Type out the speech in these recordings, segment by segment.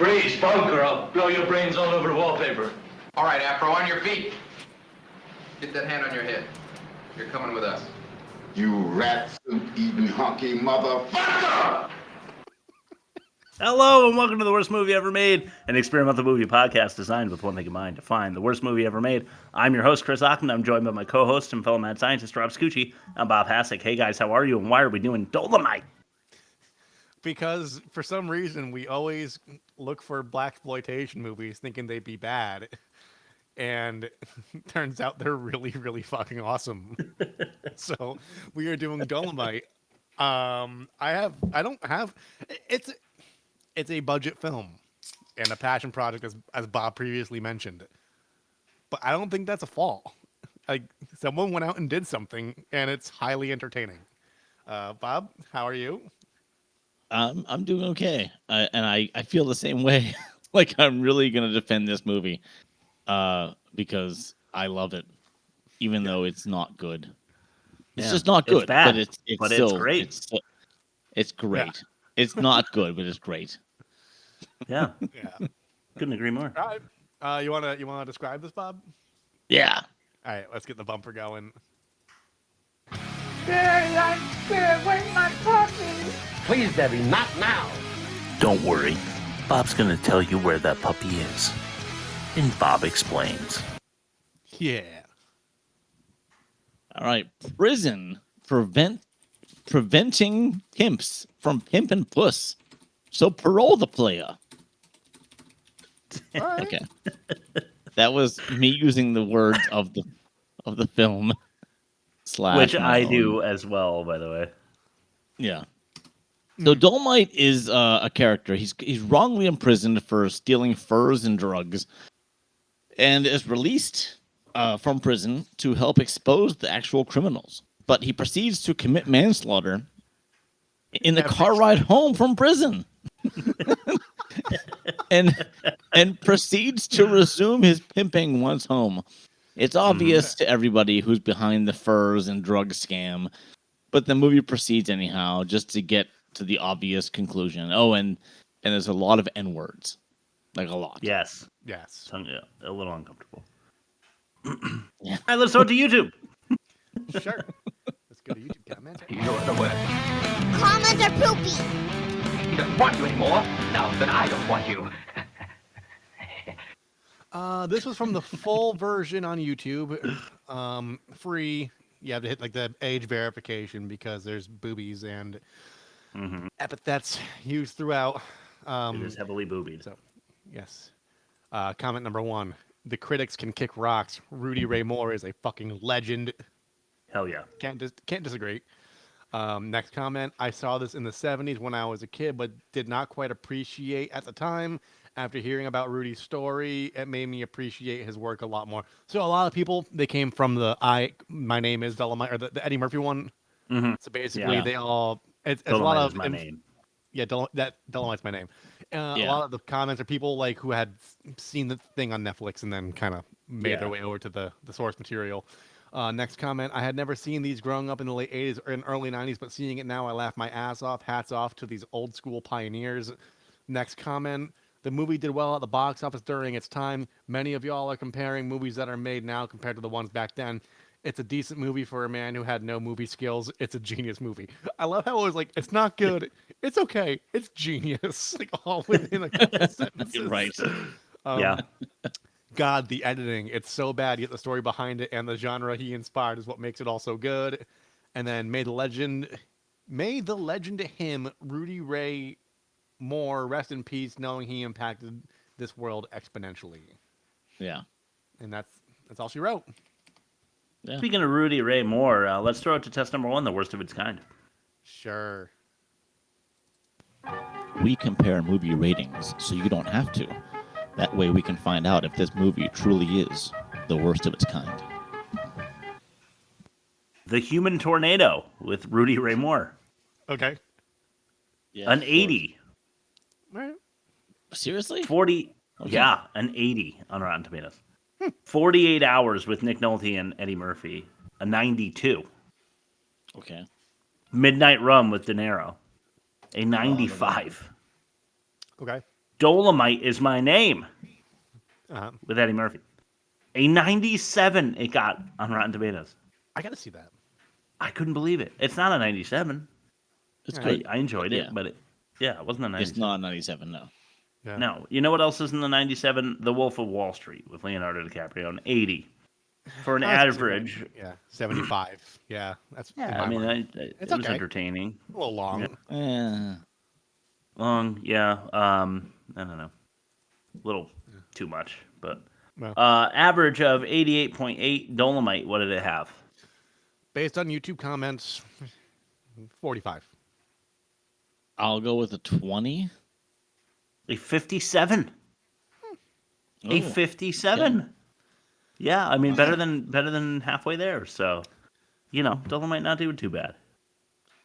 Freeze, bunker. I'll blow your brains all over the wallpaper. All right, Afro, on your feet. Get that hand on your head. You're coming with us. You rat suit eating hunky motherfucker! Hello and welcome to the worst movie ever made, an experimental movie podcast designed with one thing in mind: to find the worst movie ever made. I'm your host, Chris Auckland. I'm joined by my co-host and fellow mad scientist, Rob Scucci. I'm Bob Hassick. Hey guys, how are you? And why are we doing Dolemite? Because for some reason we always look for blaxploitation movies thinking they'd be bad, and turns out they're really, really fucking awesome. So we are doing Dolemite. It's a budget film and a passion project, as Bob previously mentioned. But I don't think that's a fault. Like, someone went out and did something, and it's highly entertaining. Bob, how are you? I'm doing okay, and I feel the same way. Like, I'm really gonna defend this movie, because I love it, even though it's not good. It's just not good. It's bad, but it's great. It's great. Yeah. It's not good, but it's great. Yeah, Yeah. couldn't agree more. All right. You wanna describe this, Bob? Yeah. All right, let's get the bumper going. Please, Debbie, not now. Don't worry, Bob's gonna tell you where that puppy is. And Bob explains. Yeah. All right. Prison preventing pimps from pimping puss. So parole the playa. All right. Okay. That was me using the words of the film. Which my I own. do as well, by the way. Yeah. So Dolemite is a character. He's wrongly imprisoned for stealing furs and drugs, and is released from prison to help expose the actual criminals. But he proceeds to commit manslaughter in the car ride home from prison, and proceeds to resume his pimping once home. It's obvious to everybody who's behind the furs and drug scam, but the movie proceeds anyhow, just to get to the obvious conclusion. Oh, and there's a lot of N-words. Like, a lot. Yes. Yes. Yeah, a little uncomfortable. Yeah. All right, let's go to YouTube. Sure. Let's go to YouTube comments. You're the worst. Comments are poopy. He doesn't want you anymore. Now that I don't want you. This was from the full version on YouTube. Free. You have to hit like the age verification because there's boobies and epithets used throughout. It is heavily boobied. So, yes. Comment number 1. The critics can kick rocks. Rudy Ray Moore is a fucking legend. Hell yeah. Can't disagree. Next comment. I saw this in the 70s when I was a kid, but did not quite appreciate at the time. After hearing about Rudy's story, it made me appreciate his work a lot more. So a lot of people, they came from My Name is Dolemite, or the Eddie Murphy one. Mm-hmm. So basically, Yeah. they all... It's a Dolemite lot of... is my name. Yeah, Dolemite's my name. A Yeah. lot of the comments are people like who had seen the thing on Netflix and then kind of made their way over to the source material. Next comment, I had never seen these growing up in the late 80s or in early 90s, but seeing it now, I laugh my ass off. Hats off to these old school pioneers. Next comment, the movie did well at the box office during its time. Many of y'all are comparing movies that are made now compared to the ones back then. It's a decent movie for a man who had no movie skills. It's a genius movie. I love how it was like, it's not good. It's okay. It's genius. Like, all within a couple sentences. You're right. Yeah. God, the editing, it's so bad, yet the story behind it and the genre he inspired is what makes it all so good. And then may the legend to him, Rudy Ray Moore, rest in peace, knowing he impacted this world exponentially. Yeah. And that's all she wrote. Yeah. Speaking of Rudy Ray Moore, let's throw it to test number 1, the worst of its kind. Sure. We compare movie ratings so you don't have to. That way we can find out if this movie truly is the worst of its kind. The Human Tornado with Rudy Ray Moore. Okay. Yeah, An 80. All right. Seriously? 40. Okay. Yeah, an 80 on Rotten Tomatoes. 48 Hours with Nick Nolte and Eddie Murphy. A 92. Okay. Midnight Rum with De Niro. A 95. Okay. Dolemite is My Name Uh-huh. with Eddie Murphy. A 97 it got on Rotten Tomatoes. I gotta see that. I couldn't believe it. It's not a 97. It's Yeah. good. I enjoyed it, Yeah. but it wasn't a 97. It's not 97, no. Yeah. No. You know what else is in the 97? The Wolf of Wall Street with Leonardo DiCaprio, an 80. For an I was average. Yeah, 75. Yeah, that's. in Yeah, my I mean, mind. it It's was okay. entertaining. A little long. Eh. Long, yeah. I don't know. A little too much, but Well. average of 88.8. Dolemite, what did it have? Based on YouTube comments, 45. I'll go with a 20. A 57. A Oh, 57. Yeah, I mean better than halfway there. So, Dolemite not doing too bad.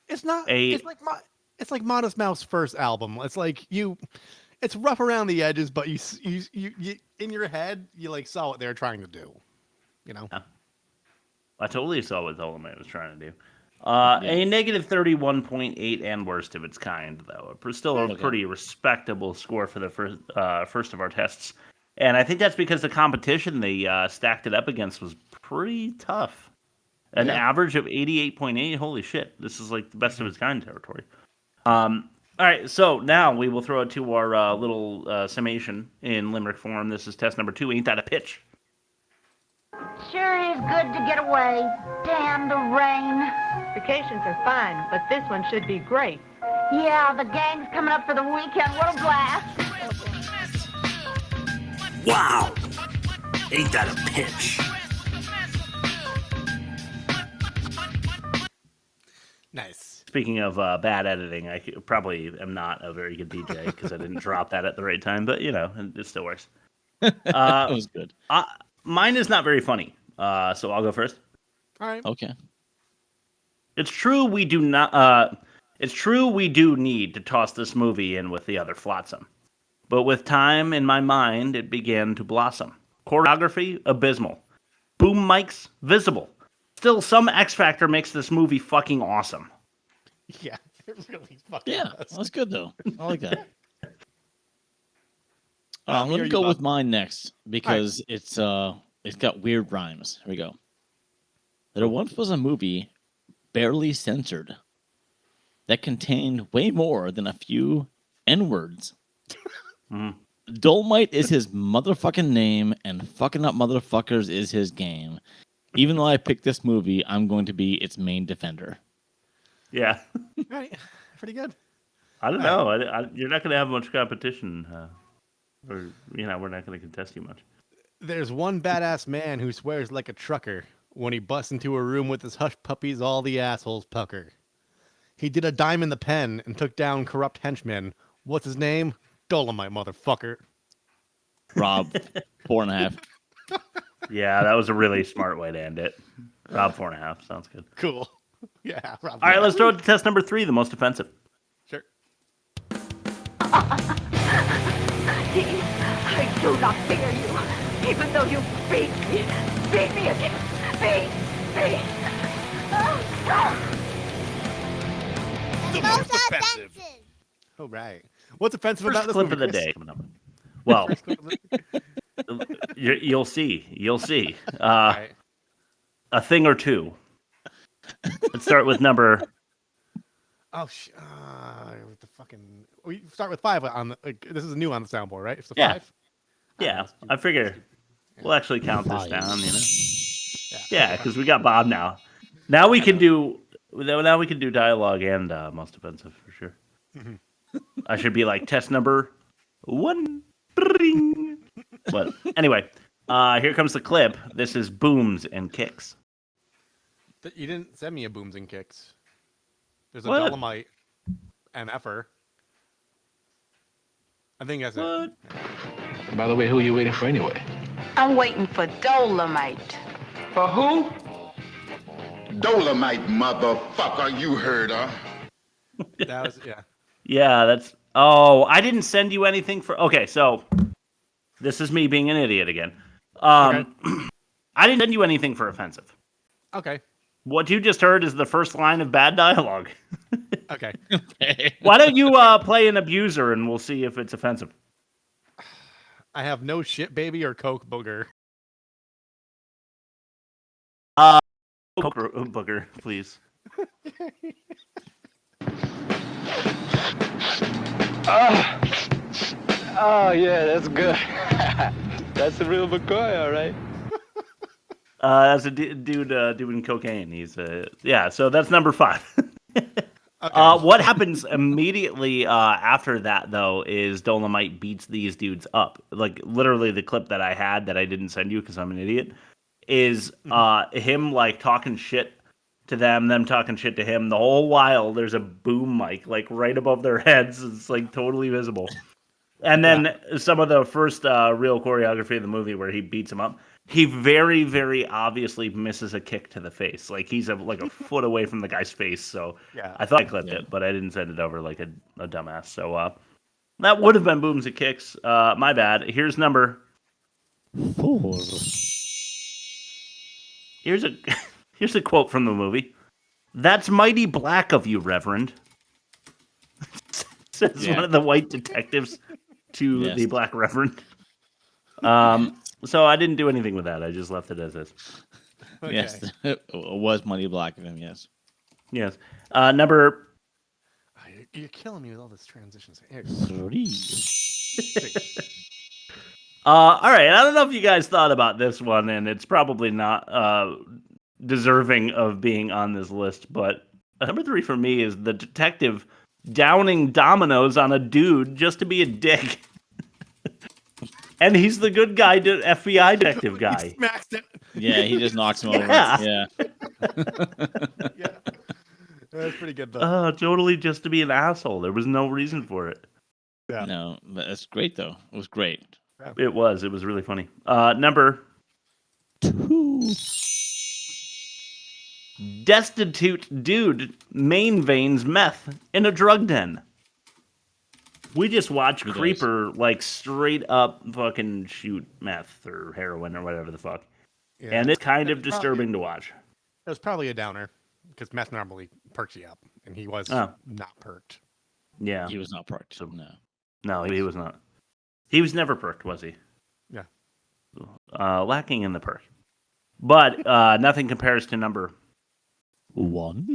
It's not. A- It's like Modest Mouth's first album. It's like it's rough around the edges, but you in your head you like saw what they were trying to do. You know. Yeah. I totally saw what Dolemite was trying to do. A negative 31.8 and worst of its kind, though. Still a pretty respectable score for the first of our tests. And I think that's because the competition they stacked it up against was pretty tough. An average of 88.8. Holy shit. This is like the best of its kind territory. All right, so now we will throw it to our little summation in limerick form. This is test number 2. Ain't that a pitch? Sure is good to get away. Damn the rain. Vacations are fine, but this one should be great. Yeah, the gang's coming up for the weekend. What a blast. Wow! Ain't that a pitch? Nice. Speaking of bad editing, I probably am not a very good DJ because I didn't drop that at the right time, but it still works. That was good. Mine is not very funny, so I'll go first. All right. Okay. It's true we do not. It's true we do need to toss this movie in with the other flotsam, but with time in my mind, it began to blossom. Choreography abysmal, boom mics visible. Still, some X factor makes this movie fucking awesome. Yeah, it really fucking Yeah, does. that's good, though. I like that. here I'm going to you go go. with mine next because it's got weird rhymes. Here we go. There once was a movie, barely censored, that contained way more than a few N-words. Dolemite is his motherfucking name, and fucking up motherfuckers is his game. Even though I picked this movie, I'm going to be its main defender. Yeah, All right, pretty good. I don't know. You're not going to have much competition, or we're not going to contest you much. There's one badass man who swears like a trucker. When he busts into a room with his hush puppies, all the assholes pucker. He did a dime in the pen and took down corrupt henchmen. What's his name? Dolemite, motherfucker. Rob, 4.5. Yeah, that was a really smart way to end it. Rob 4.5 sounds good. Cool. Yeah. Rob, All right, let's throw it to test number 3, the most offensive. Sure. I do not fear you, even though you beat me. Beat me again. Beat. The most offensive. All right. What's offensive First about this clip movie, of the Chris? day coming up. Well, you'll see. All right. A thing or two. Let's start with number. Oh, with the fucking. We start with 5 on the. This is new on the soundboard, right? It's the Yeah. 5. Yeah, I figure we'll actually count this down. Yeah, because we got Bob now. Now we can do. Now we can do dialogue and most offensive for sure. I should be like test number 1. Bring. But anyway, here comes the clip. This is booms and kicks. You didn't send me a booms and kicks. There's a What? Dolemite MFer. I think that's What? it. By the way, who are you waiting for anyway? I'm waiting for Dolemite. For who? Dolemite, motherfucker, you heard her. That was yeah. Yeah, that's. Oh, I didn't send you anything for. Okay, so this is me being an idiot again. I didn't send you anything for offensive. Okay. What you just heard is the first line of bad dialogue. Okay. Why don't you play an abuser and we'll see if it's offensive? I have no shit baby or Coke booger. Coke booger, please. Oh, yeah, that's good. That's a real McCoy, all right. That's a dude doing cocaine. He's yeah. So that's number 5. Okay. What happens immediately after that, though, is Dolemite beats these dudes up. Like, literally, the clip that I had that I didn't send you because I'm an idiot is him, like, talking shit to them talking shit to him. The whole while, there's a boom mic, like, right above their heads. It's, like, totally visible. And then some of the first real choreography of the movie where he beats him up, he very, very obviously misses a kick to the face. Like, he's like a foot away from the guy's face. So I thought I clipped it, but I didn't send it over like a dumbass. So that would have been booms and kicks. My bad. Here's number 4. Here's a quote from the movie. "That's mighty black of you, Reverend," says one of the white detectives to the black Reverend. So I didn't do anything with that. I just left it as is. Okay. Yes, it was mighty black of him. Yes. Yes. Number. You're killing me with all this transitions. Here. 3. All right. I don't know if you guys thought about this one, and it's probably not deserving of being on this list, but number 3 for me is the detective downing dominoes on a dude just to be a dick. And he's the good guy, FBI detective guy. He smacks it. Yeah, he just knocks him over. Yeah. Yeah. That's pretty good, though. Totally just to be an asshole. There was no reason for it. Yeah. No, but that's great though. It was great. It was. It was really funny. Number 2. Destitute dude main veins meth in a drug den. We just watched Creeper like straight up fucking shoot meth or heroin or whatever the fuck. Yeah. And it's kind of disturbing to watch. It was probably a downer because meth normally perks you up, and he was not perked. Yeah. He was not perked. So No, he was not. He was never perked, was he? Yeah. Lacking in the perk. But nothing compares to number 1.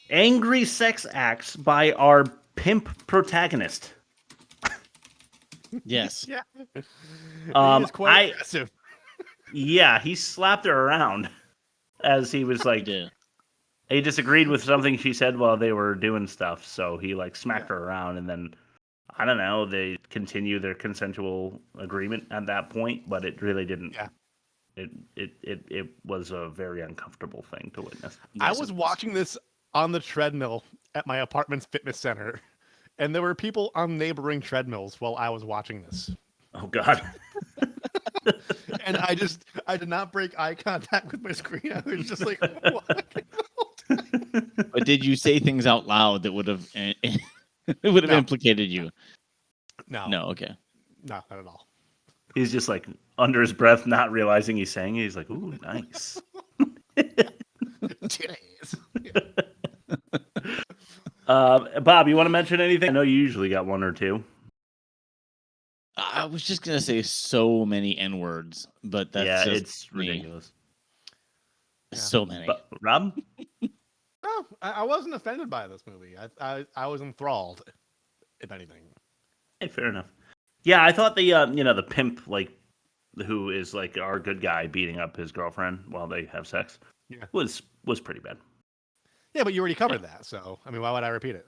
Angry sex acts by our pimp protagonist. Yes. Yeah. He is quite aggressive. Yeah, he slapped her around as he was like, he disagreed with something she said while they were doing stuff, so he like smacked her around, and then I don't know, they continue their consensual agreement at that point, but it really didn't. Yeah. It was a very uncomfortable thing to witness. I was watching this on the treadmill at my apartment's fitness center, and there were people on neighboring treadmills while I was watching this. Oh God. And I did not break eye contact with my screen. I was just like, what? But did you say things out loud that would have implicated you? No. No. Okay. No, not at all. He's just like under his breath, not realizing he's saying it. He's like, "Ooh, nice." Bob, you want to mention anything? I know you usually got one or two. I was just gonna say so many N-words, but that's it's ridiculous. So many. But, Rob? No, I wasn't offended by this movie. I was enthralled, if anything. Hey, fair enough. Yeah, I thought the pimp, like, who is like our good guy beating up his girlfriend while they have sex, was pretty bad. Yeah, but you already covered that, so I mean, why would I repeat it?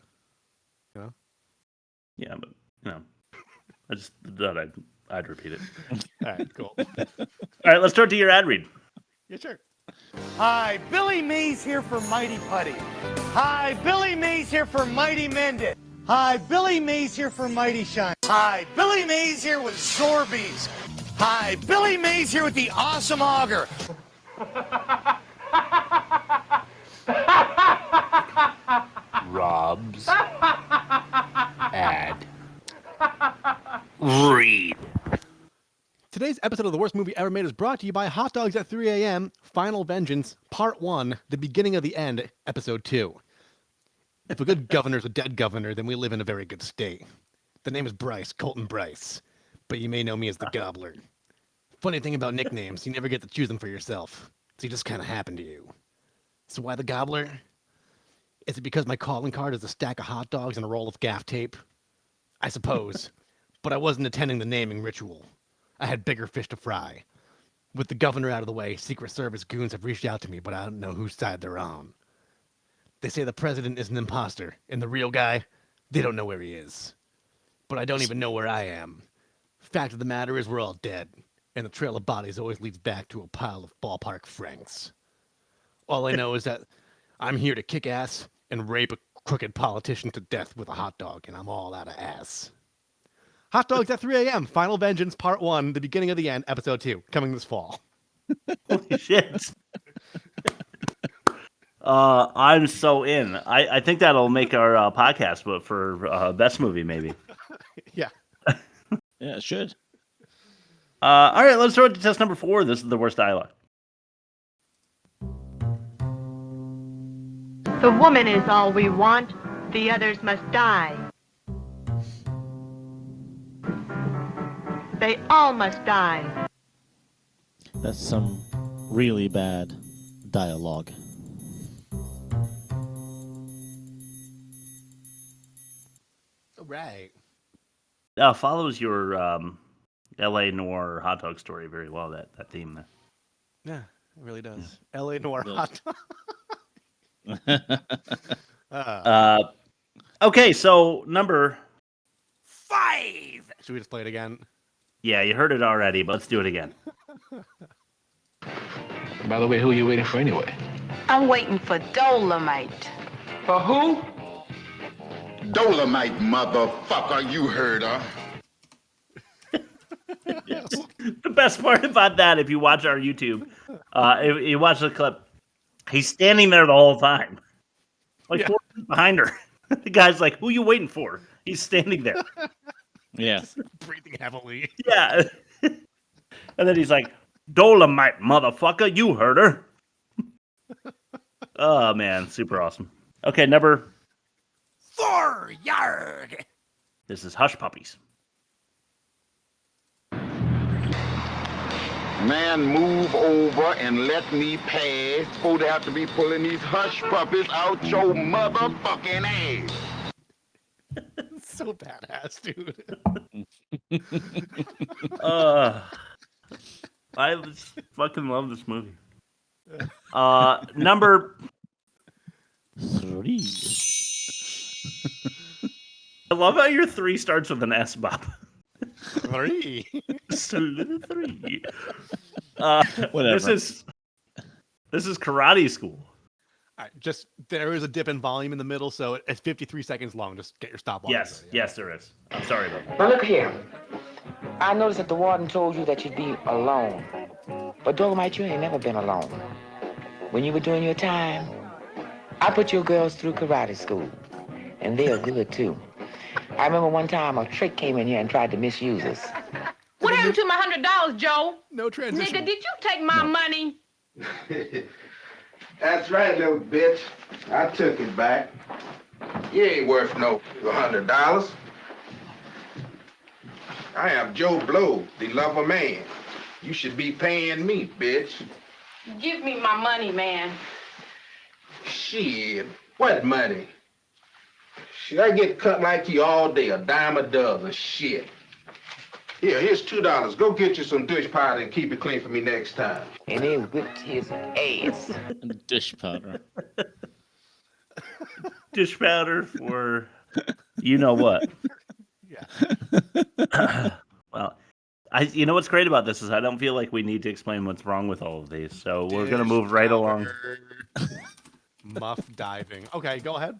You know? Yeah, but I just thought I'd repeat it. All right, cool. All right, let's start to your ad read. Yeah, sure. Hi, Billy Mays here for Mighty Putty. Hi, Billy Mays here for Mighty Mended. Hi, Billy Mays here for Mighty Shine. Hi, Billy Mays here with Zorbies. Hi, Billy Mays here with the Awesome Auger. Rob's ad read. Today's episode of The Worst Movie Ever Made is brought to you by Hot Dogs at 3 a.m., Final Vengeance, Part 1, The Beginning of the End, Episode 2. If a good governor's a dead governor, then we live in a very good state. The name is Bryce, Colton Bryce. But you may know me as the Gobbler. Funny thing about nicknames, you never get to choose them for yourself. They just kind of happen to you. So why the Gobbler? Is it because my calling card is a stack of hot dogs and a roll of gaff tape? I suppose. But I wasn't attending the naming ritual. I had bigger fish to fry. With the governor out of the way, Secret Service goons have reached out to me, but I don't know whose side they're on. They say the president is an imposter, and the real guy, they don't know where he is. But I don't even know where I am. Fact of the matter is we're all dead, and the trail of bodies always leads back to a pile of ballpark francs. All I know is that I'm here to kick ass and rape a crooked politician to death with a hot dog, and I'm all out of ass. Hot Dogs at 3 a.m. Final Vengeance Part 1, The Beginning of the End, Episode 2, coming this fall. Holy shit. I'm so in. I think that'll make our podcast, but for best movie, maybe. Yeah. Yeah, it should. All right, let's throw it to test number 4. This is the worst dialogue. The woman is all we want. The others must die. They all must die. That's some really bad dialogue. Right. Follows your L.A. noir hot dog story very well. That theme there. Yeah, it really does. L.A. Noir It hot dog. Okay, so number 5. Should we just play it again? Yeah, you heard it already, but let's do it again. By the way, who are you waiting for anyway? I'm waiting for Dolemite. For who? Dolemite, motherfucker, you heard her. Yes. The best part about that, if you watch our YouTube, if you watch the clip, he's standing there the whole time, like 4 feet behind her. The guy's like, "Who you waiting for?" He's standing there. Yeah. Breathing heavily. Yeah. And then he's like, "Dolemite, motherfucker, you heard her." Oh man, super awesome. Okay, number 4 yard. This is Hush Puppies. Man, move over and let me pass before they have to be pulling these hush puppies out your motherfucking ass. So badass, dude. I just fucking love this movie. Number 3. I love how your 3 starts with an S, Bob. 3. 3. Whatever. This is Karate School. All right, just there is a dip in volume in the middle, so it's 53 seconds long. Just get your stopwatch. Yes, ready. yes, there is. I'm sorry about that. Now look here. I noticed that the warden told you that you'd be alone. But Dolemite, you ain't never been alone. When you were doing your time, I put your girls through karate school. And they're good too. I remember one time a trick came in here and tried to misuse us. What happened to my $100, Joe? No transition. Nigga, did you take my money? That's right, little bitch. I took it back. You ain't worth no $100. I am Joe Blow, the lover man. You should be paying me, bitch. Give me my money, man. Shit, what money? Shit, I get cut like you all day, a dime a dozen, shit. Here, here's $2. Go get you some dish powder and keep it clean for me next time. And they whipped his ass. Dish powder. Dish powder for you know what. Yeah. Well, you know what's great about this is I don't feel like we need to explain what's wrong with all of these, so we're gonna move right along. Muff diving. Okay, go ahead.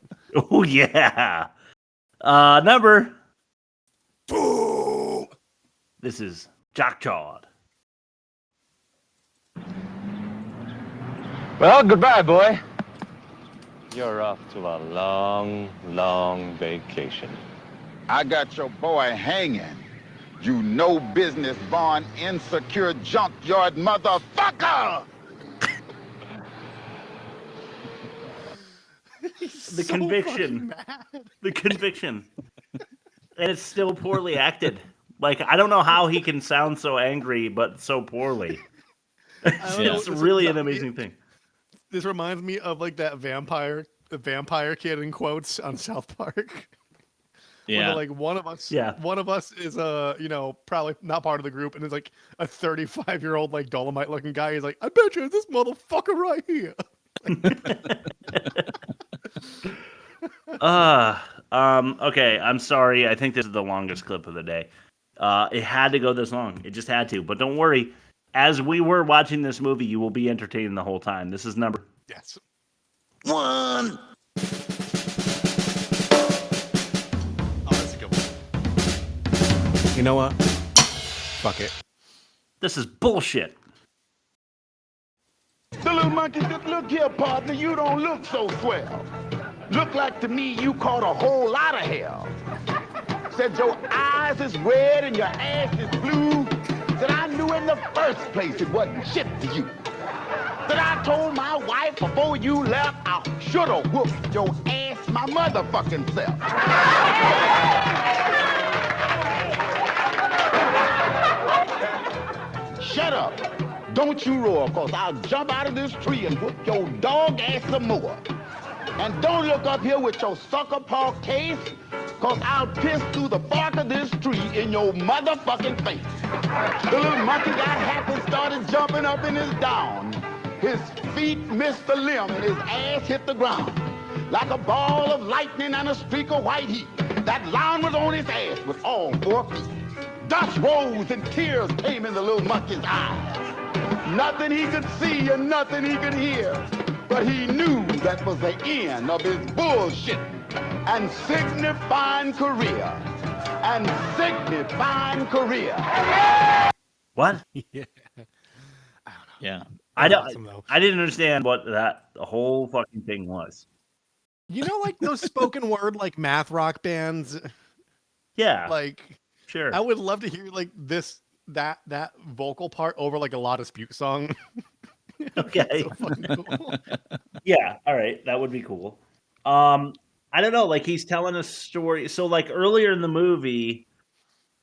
Oh yeah. Number. Boo! This is Jock Chawed. Well, goodbye, boy. You're off to a long, long vacation. I got your boy hanging. You no business born insecure junkyard motherfucker! The conviction. The conviction. And it's still poorly acted. Like, I don't know how he can sound so angry, but so poorly. It's really an amazing thing. This reminds me of like the vampire kid in quotes on South Park. Yeah. Like one of us is probably not part of the group, and it's like a 35-year-old like Dolemite looking guy. He's like, I bet you it's this motherfucker right here. Okay, I'm sorry. I think this is the longest clip of the day. It had to go this long. It just had to. But don't worry. As we were watching this movie, you will be entertained the whole time. This is number 1. Oh, that's a good one. You know what? Fuck it. This is bullshit. The little monkey said, look here, partner, you don't look so swell. Look like to me you caught a whole lot of hell. Said your eyes is red and your ass is blue. Said I knew in the first place it wasn't shit to you. Said I told my wife before you left I shoulda whooped your ass my motherfucking self. Shut up. Don't you roar, cause I'll jump out of this tree and whoop your dog ass some more. And don't look up here with your sucker paw case, cause I'll piss through the bark of this tree in your motherfucking face. The little monkey got happy and started jumping up in his down. His feet missed the limb and his ass hit the ground. Like a ball of lightning and a streak of white heat, that lion was on his ass with all 4 feet. Dust rose and tears came in the little monkey's eyes. Nothing he could see and nothing he could hear. But he knew that was the end of his bullshit and signifying career. And signifying career. What? Yeah. Yeah. I didn't understand what that whole fucking thing was. You know, like those spoken word like math rock bands. Yeah. Like, sure. I would love to hear like that vocal part over like a La Dispute song. Okay. So fucking cool. Yeah, all right, that would be cool. I don't know, like he's telling a story. So like earlier in the movie,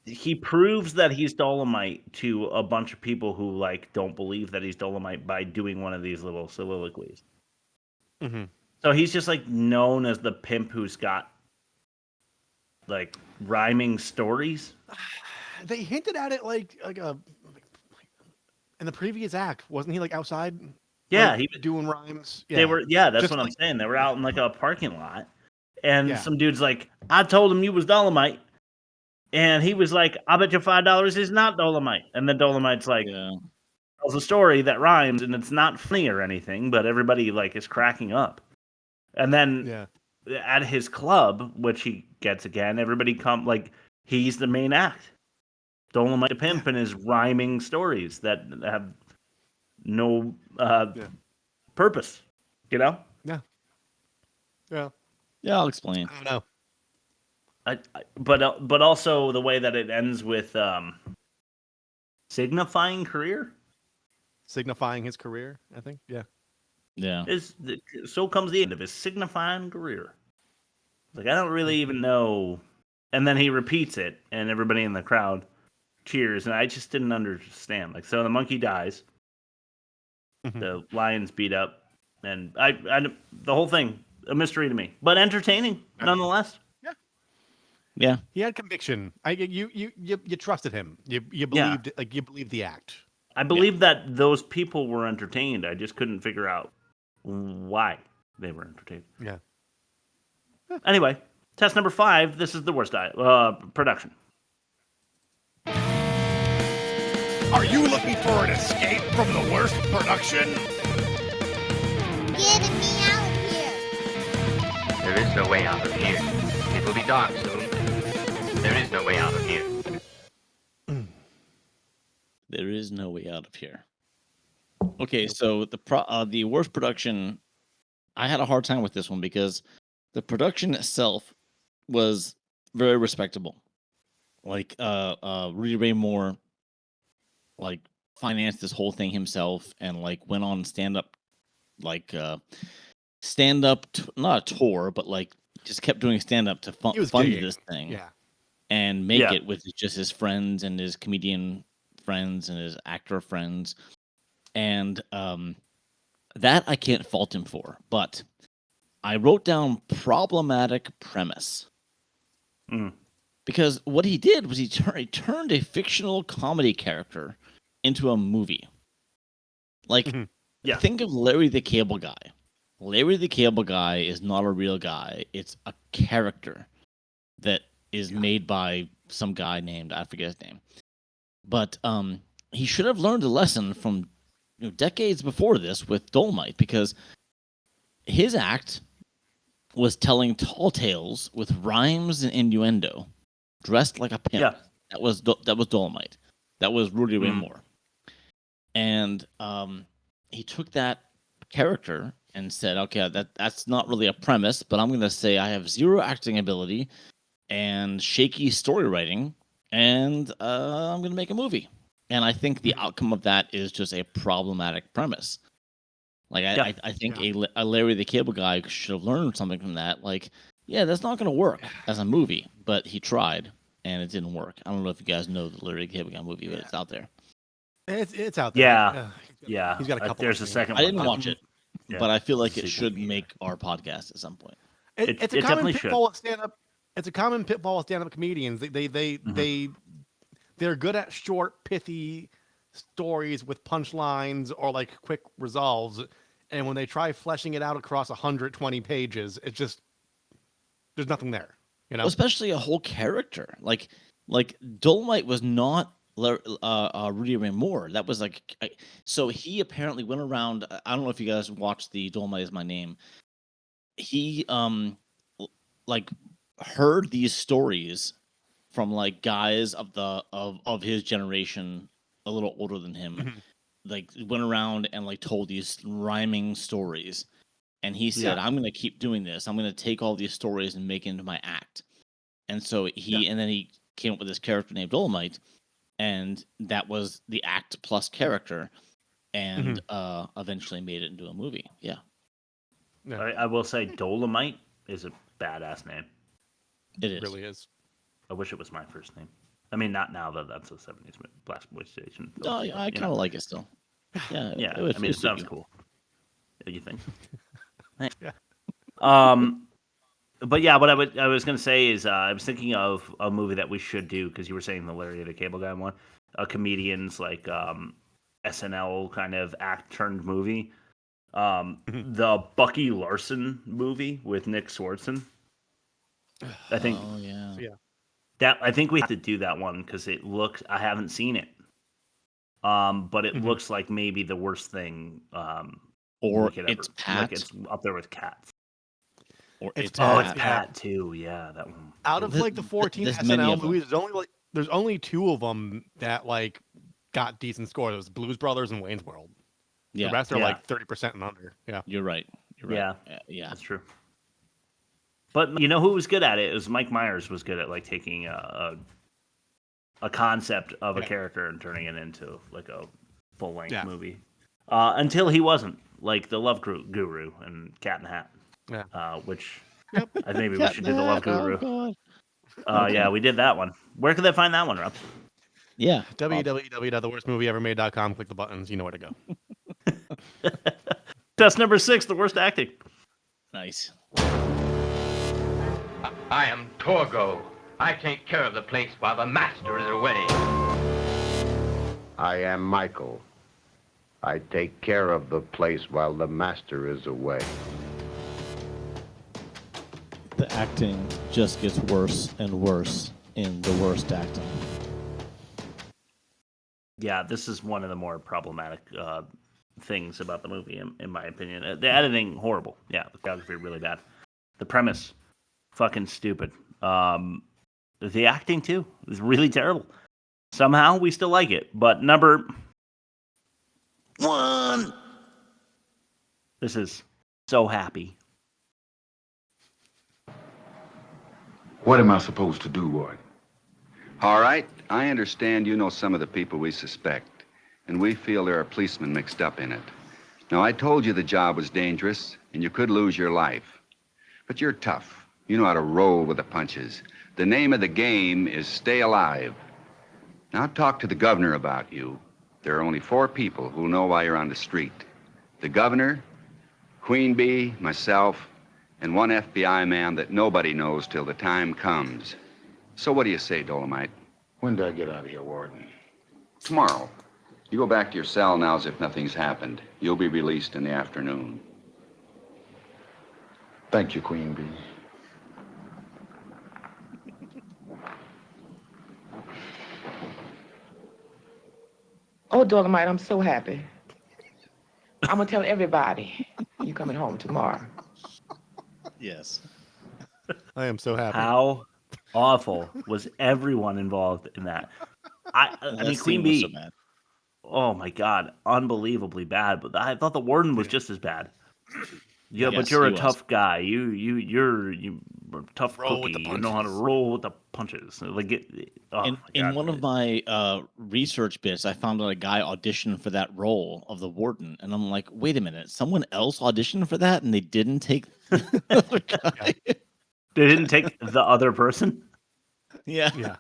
he proves that he's Dolemite to a bunch of people who like don't believe that he's Dolemite by doing one of these little soliloquies. Mm-hmm. So he's just like known as the pimp who's got like rhyming stories. They hinted at it like in the previous act, wasn't he like outside? Yeah, like, he was doing rhymes. Yeah. They were, yeah, that's Just what I'm like- saying. They were out in like a parking lot, and Yeah. some dude's like, "I told him you was Dolemite," and he was like, "I bet you $5 is not Dolemite." And then Dolemite's like, tells a story that rhymes, and it's not funny or anything, but everybody like is cracking up. And then at his club, which he gets again, everybody like he's the main act. Dolemite the pimp and his rhyming stories that have no purpose, you know? Yeah. Yeah. Yeah, I'll explain. I don't know. But also the way that it ends with signifying career. Signifying his career, I think. Yeah. Yeah. So comes the end of his signifying career. Like I don't really even know. And then he repeats it, and everybody in the crowd cheers, and I just didn't understand. Like, so the monkey dies, the lion's beat up, and I the whole thing a mystery to me, but entertaining nonetheless. Yeah. He had conviction. You trusted him. You believed you believed the act. I believe that those people were entertained. I just couldn't figure out why they were entertained. Yeah. Anyway, test number 5. This is the worst production. Are you looking for an escape from the worst production? Get me out of here! There is no way out of here. It will be dark soon. There is no way out of here. There is no way out of here. Okay, so the worst production, I had a hard time with this one because the production itself was very respectable. Like Rudy Ray Moore like financed this whole thing himself and like went on stand-up not a tour, but like just kept doing stand-up to fund this thing. Yeah. and make it with just his friends and his comedian friends and his actor friends. And that I can't fault him for. But I wrote down problematic premise. Because what he did was he turned a fictional comedy character into a movie. Like, think of Larry the Cable Guy. Larry the Cable Guy is not a real guy. It's a character that is made by some guy named, I forget his name. But he should have learned a lesson from decades before this with Dolemite, because his act was telling tall tales with rhymes and innuendo, dressed like a pimp. Yeah. That was Dolemite. That was Rudy Ray Moore. And he took that character and said, okay, that's not really a premise, but I'm going to say I have zero acting ability and shaky story writing, and I'm going to make a movie. And I think the outcome of that is just a problematic premise. Like, I think a Larry the Cable Guy should have learned something from that. Like, yeah, that's not going to work as a movie, but he tried, and it didn't work. I don't know if you guys know the Larry the Cable Guy movie, but it's out there. It's out there. Yeah. He's got a couple. There's a second one. I didn't watch it, but I feel like it should make our podcast at some point. It's a common pitfall of stand-up. It's a common pitfall of stand-up comedians. They're good at short, pithy stories with punchlines or like quick resolves, and when they try fleshing it out across 120 pages, it just there's nothing there. Especially a whole character. Like Dolemite was not Rudy Ray Moore. That was so he apparently went around. I don't know if you guys watched the Dolemite Is My Name. He heard these stories from guys of his generation, a little older than him. Went around and told these rhyming stories, and he said, I'm going to keep doing this. I'm going to take all these stories and make it into my act. And so and then he came up with this character named Dolemite, and that was the act plus character, and eventually made it into a movie. I will say Dolemite is a badass name. It really is. I wish it was my first name. I mean, not now that that's a 70s Black Exploitation. No, I kind of like it still. Yeah, I mean, it sounds cool. What do you think? But yeah, what I was going to say is I was thinking of a movie that we should do, because you were saying the Larry the Cable Guy one, a comedian's SNL kind of act turned movie. The Bucky Larson movie with Nick Swardson. I think. Oh yeah. That I think we have to do that one because it looks. I haven't seen it. But it looks like maybe the worst thing. Or it's Pat. It's up there with Cats. Or it's Pat too. Yeah, that one. Out of the 14 SNL movies, there's only 2 of them that got decent scores. It was Blues Brothers and Wayne's World. Yeah. The rest are 30% and under. Yeah. You're right. Yeah, that's true. But you know who was good at it? It was Mike Myers was good at taking a concept of a character and turning it into a full length movie. Until he wasn't, like the Love Guru and Cat in the Hat. Yeah. Which I think maybe we should do the Love Guru. Yeah, we did that one. Where can they find that one, Rob? Yeah. www.theworstmovieevermade.com. Click the buttons. You know where to go. Test number 6, the worst acting. Nice. I am Torgo. I take care of the place while the master is away. I am Michael. I take care of the place while the master is away. The acting just gets worse and worse in the worst acting. Yeah, this is one of the more problematic things about the movie, in my opinion. The editing, horrible. Yeah, the choreography, really bad. The premise, fucking stupid. The acting, too, is really terrible. Somehow, we still like it. But number 1. This is so happy. What am I supposed to do, Warden? All right, I understand you know some of the people we suspect, and we feel there are policemen mixed up in it. Now, I told you the job was dangerous, and you could lose your life. But you're tough. You know how to roll with the punches. The name of the game is stay alive. Now talk to the governor about you. There are only 4 people who know why you're on the street. The governor, Queen Bee, myself, and 1 FBI man that nobody knows till the time comes. So what do you say, Dolemite? When do I get out of here, Warden? Tomorrow. You go back to your cell now as if nothing's happened. You'll be released in the afternoon. Thank you, Queen Bee. Oh, Dolemite, I'm so happy. I'm gonna tell everybody you coming home tomorrow. Yes. I am so happy. How awful was everyone involved in that? I mean, Queen was so Bee. bad. Oh my God, unbelievably bad. But I thought the warden was just as bad. Yeah, but Yes, you're he a was. tough guy. You're a tough Roll with the cookie. You know how to punches. roll with the punches. Like In one of my research bits, I found out a guy auditioned for that role of the warden, and I'm like, wait a minute, someone else auditioned for that, and they didn't take the other guy. They didn't take the other person. Yeah. Yeah.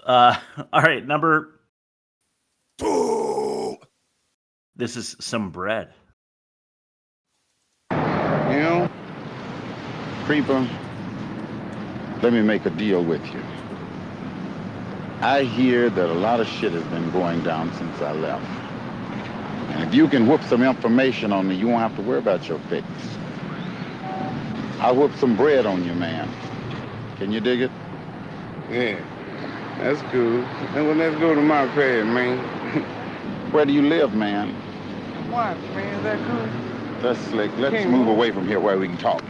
All right, number 2. This is some bread. You know, Creeper, let me make a deal with you. I hear that a lot of shit has been going down since I left. And if you can whoop some information on me, you won't have to worry about your fix. I'll whoop some bread on you, man. Can you dig it? Yeah, that's cool. Then well, let's go to my pad, man. Where do you live, man? What, man? Is that cool? That's slick. Let's Can't move move. away from here where we can talk.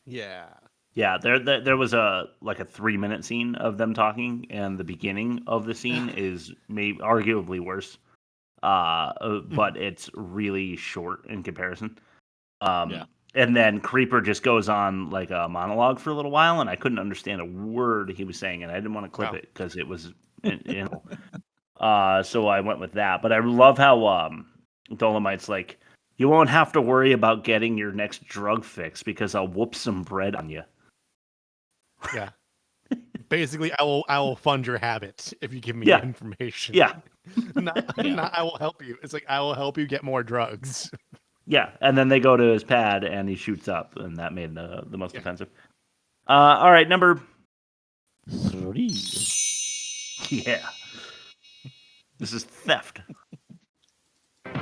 Yeah. Yeah, there was a 3-minute scene of them talking, and the beginning of the scene is maybe arguably worse. But it's really short in comparison. Yeah. And then Creeper just goes on like a monologue for a little while, and I couldn't understand a word he was saying, and I didn't want to clip it because it was, so I went with that. But I love how Dolemite's like, you won't have to worry about getting your next drug fix because I'll whoop some bread on you. Yeah. Basically, I will fund your habit if you give me Yeah. information. Yeah. not I will help you. It's like I will help you get more drugs. Yeah, and then they go to his pad and he shoots up, and that made the most offensive. All right, number 3. Yeah. This is theft.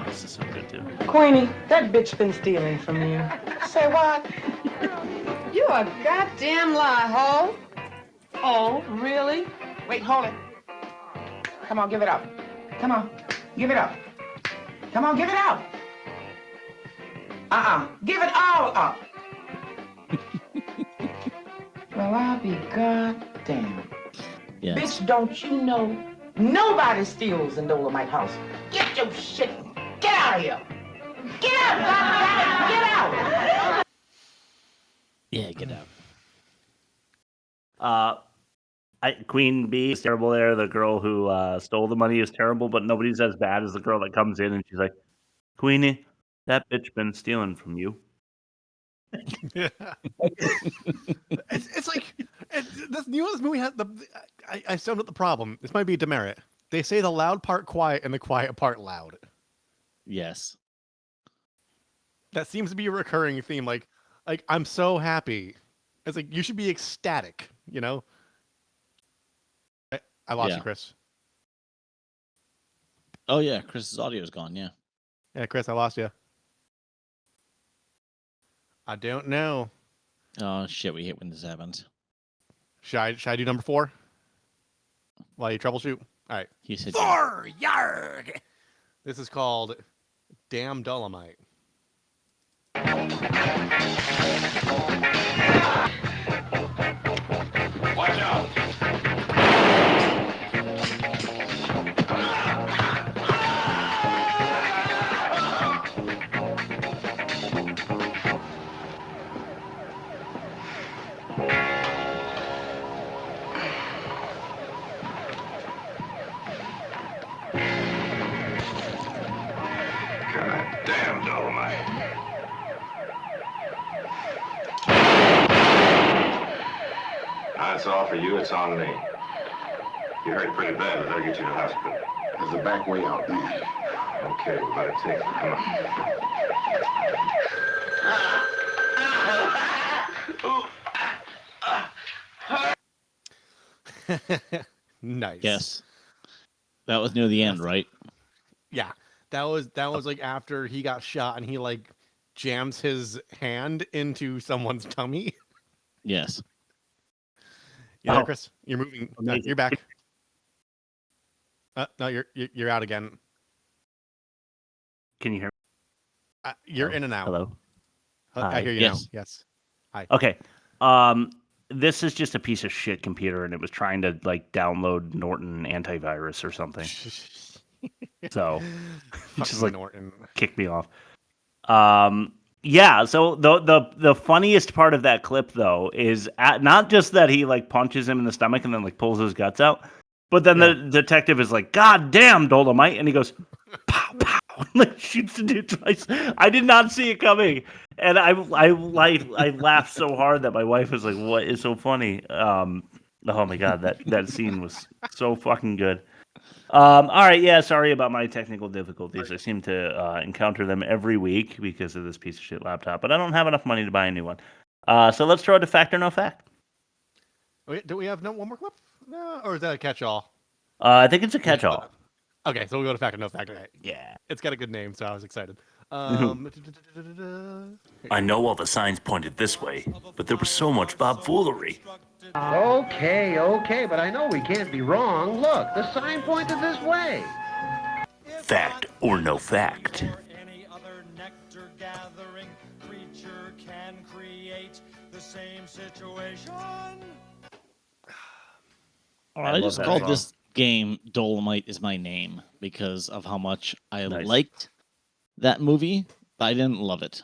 This is so good too. Queenie, that bitch been stealing from you. Say what? You a goddamn lie, ho. Oh, really? Wait, hold it. Come on, give it up. Come on, give it up. Come on, give it up. Give it all up. Well, I'll be goddamn. Yes. Bitch, don't you know nobody steals in Dolemite house? Get your shit. Get out of here. Get out, goddammit. Get out. Yeah, get out. Queen Bee is terrible there. The girl who stole the money is terrible, but nobody's as bad as the girl that comes in and she's like, Queenie, that bitch been stealing from you. Yeah. it's like this movie has I summed up the problem. This might be a demerit. They say the loud part quiet and the quiet part loud. Yes. That seems to be a recurring theme. Like I'm so happy. It's like you should be ecstatic, you know? I lost you, Chris. Oh yeah, Chris's audio is gone, yeah. Yeah, Chris, I lost you. I don't know. Oh shit, we hate when this happens. Should I do number 4? While you troubleshoot? All right. He said 4 yard. This is called Damn Dolemite. Watch out! God damn, Dolemite. It's all for you, it's on me. You hurt pretty bad, we better get you to the hospital. There's a back way out, man. Okay, we better take it. Come on. Nice. Yes. That was near the end, right? Yeah. That was like after he got shot and he like jams his hand into someone's tummy. Yes. You there, Chris? You're moving. No, Amazing. you're back. No, you're out again. Can you hear me? You're in and out. Hello. I hear you Yes. now. Yes. Hi. Okay. This is just a piece of shit computer, and it was trying to like download Norton antivirus or something. So it just like Norton kicked me off. Yeah. So the funniest part of that clip though is not just that he like punches him in the stomach and then like pulls his guts out, but then the detective is like, "God damn, Dolemite," and he goes, "Pow pow," and like shoots the dude twice. I did not see it coming, and I laughed so hard that my wife was like, "What is so funny?" Oh my god, that scene was so fucking good. All right, yeah, sorry about my technical difficulties. I seem to encounter them every week because of this piece of shit laptop, but I don't have enough money to buy a new one. So let's throw it to fact or no fact. Wait, do we have one more clip? No, or is that a catch-all? I think it's a catch-all. Okay, so we'll go to fact or no fact. Okay. Yeah. It's got a good name, so I was excited. I know all the signs pointed this way, but there was so much bobfoolery. Okay, but I know we can't be wrong. Look, the sign pointed this way. Fact or no fact? I just called this game Dolemite is My Name because of how much I liked that movie, but I didn't love it.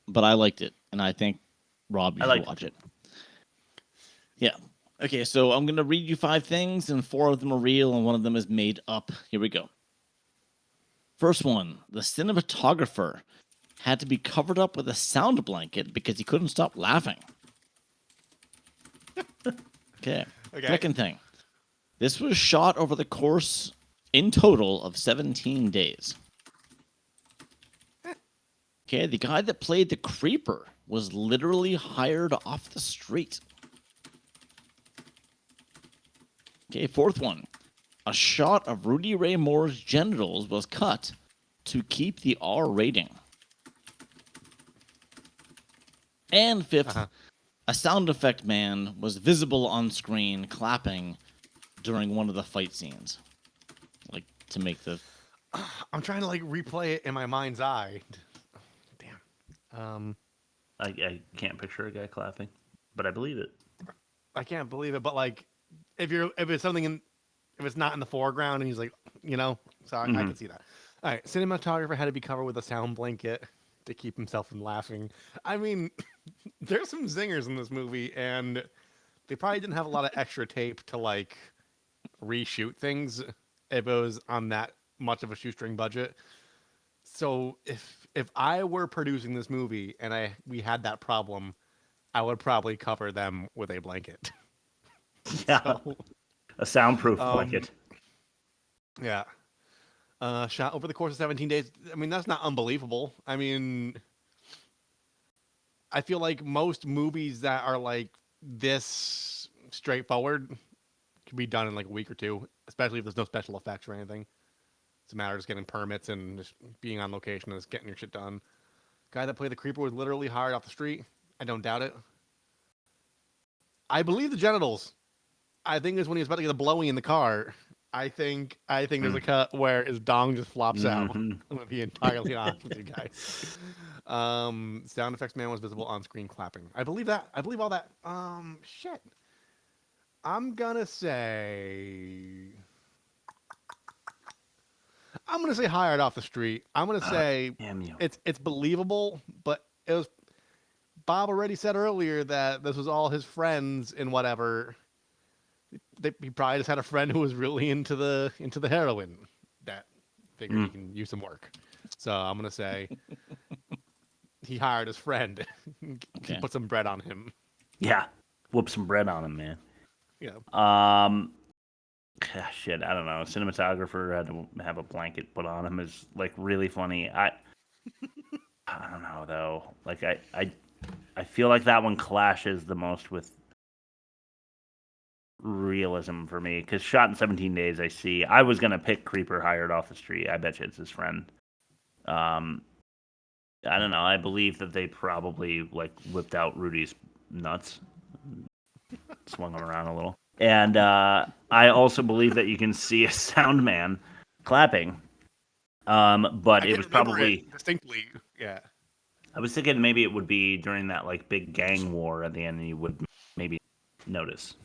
But I liked it, and I think Rob, you should watch it. Yeah. Okay, so I'm going to read you 5 things, and 4 of them are real, and 1 of them is made up. Here we go. First one, the cinematographer had to be covered up with a sound blanket because he couldn't stop laughing. Okay. Second thing, this was shot over the course, in total, of 17 days. Okay, the guy that played the creeper was literally hired off the street. Okay, 4th one. A shot of Rudy Ray Moore's genitals was cut to keep the R rating. And 5th, a sound effect man was visible on screen clapping during one of the fight scenes. Like, to make the... I'm trying to, like, replay it in my mind's eye. Damn. I can't picture a guy clapping, but I believe it. I can't believe it, but, like, if it's something if it's not in the foreground and he's like, so I can see that. All right, cinematographer had to be covered with a sound blanket to keep himself from laughing. I mean, there's some zingers in this movie, and they probably didn't have a lot of extra tape to like reshoot things if it was on that much of a shoestring budget. So if I were producing this movie and we had that problem, I would probably cover them with a blanket. Yeah, a soundproof blanket. Yeah. Shot over the course of 17 days. I mean, that's not unbelievable. I mean, I feel like most movies that are like this straightforward can be done in like a week or 2, especially if there's no special effects or anything. It's a matter of just getting permits and just being on location and just getting your shit done. Guy that played the creeper was literally hired off the street. I don't doubt it. I believe the genitals. I think it's when he was about to get a blowy in the car. I think there's a cut where his dong just flops out. I'm gonna be entirely honest with you guys. Sound effects man was visible on screen clapping. I believe that. I believe all that. Shit. I'm gonna say hired off the street. I'm gonna say it's believable, but it was. Bob already said earlier that this was all his friends and whatever. He probably just had a friend who was really into the heroin that figured he can use some work. So I'm gonna say he hired his friend to put some bread on him. Yeah, whoop some bread on him, man. Yeah. Shit, I don't know. Cinematographer had to have a blanket put on him is like really funny. I don't know though. Like I feel like that one clashes the most with realism for me because shot in 17 days. I was gonna pick Creeper hired off the street. I bet you it's his friend. I don't know. I believe that they probably like whipped out Rudy's nuts, swung him around a little. And I also believe that you can see a sound man clapping. But it was probably distinctly, yeah. I was thinking maybe it would be during that like big gang war at the end, and you would maybe notice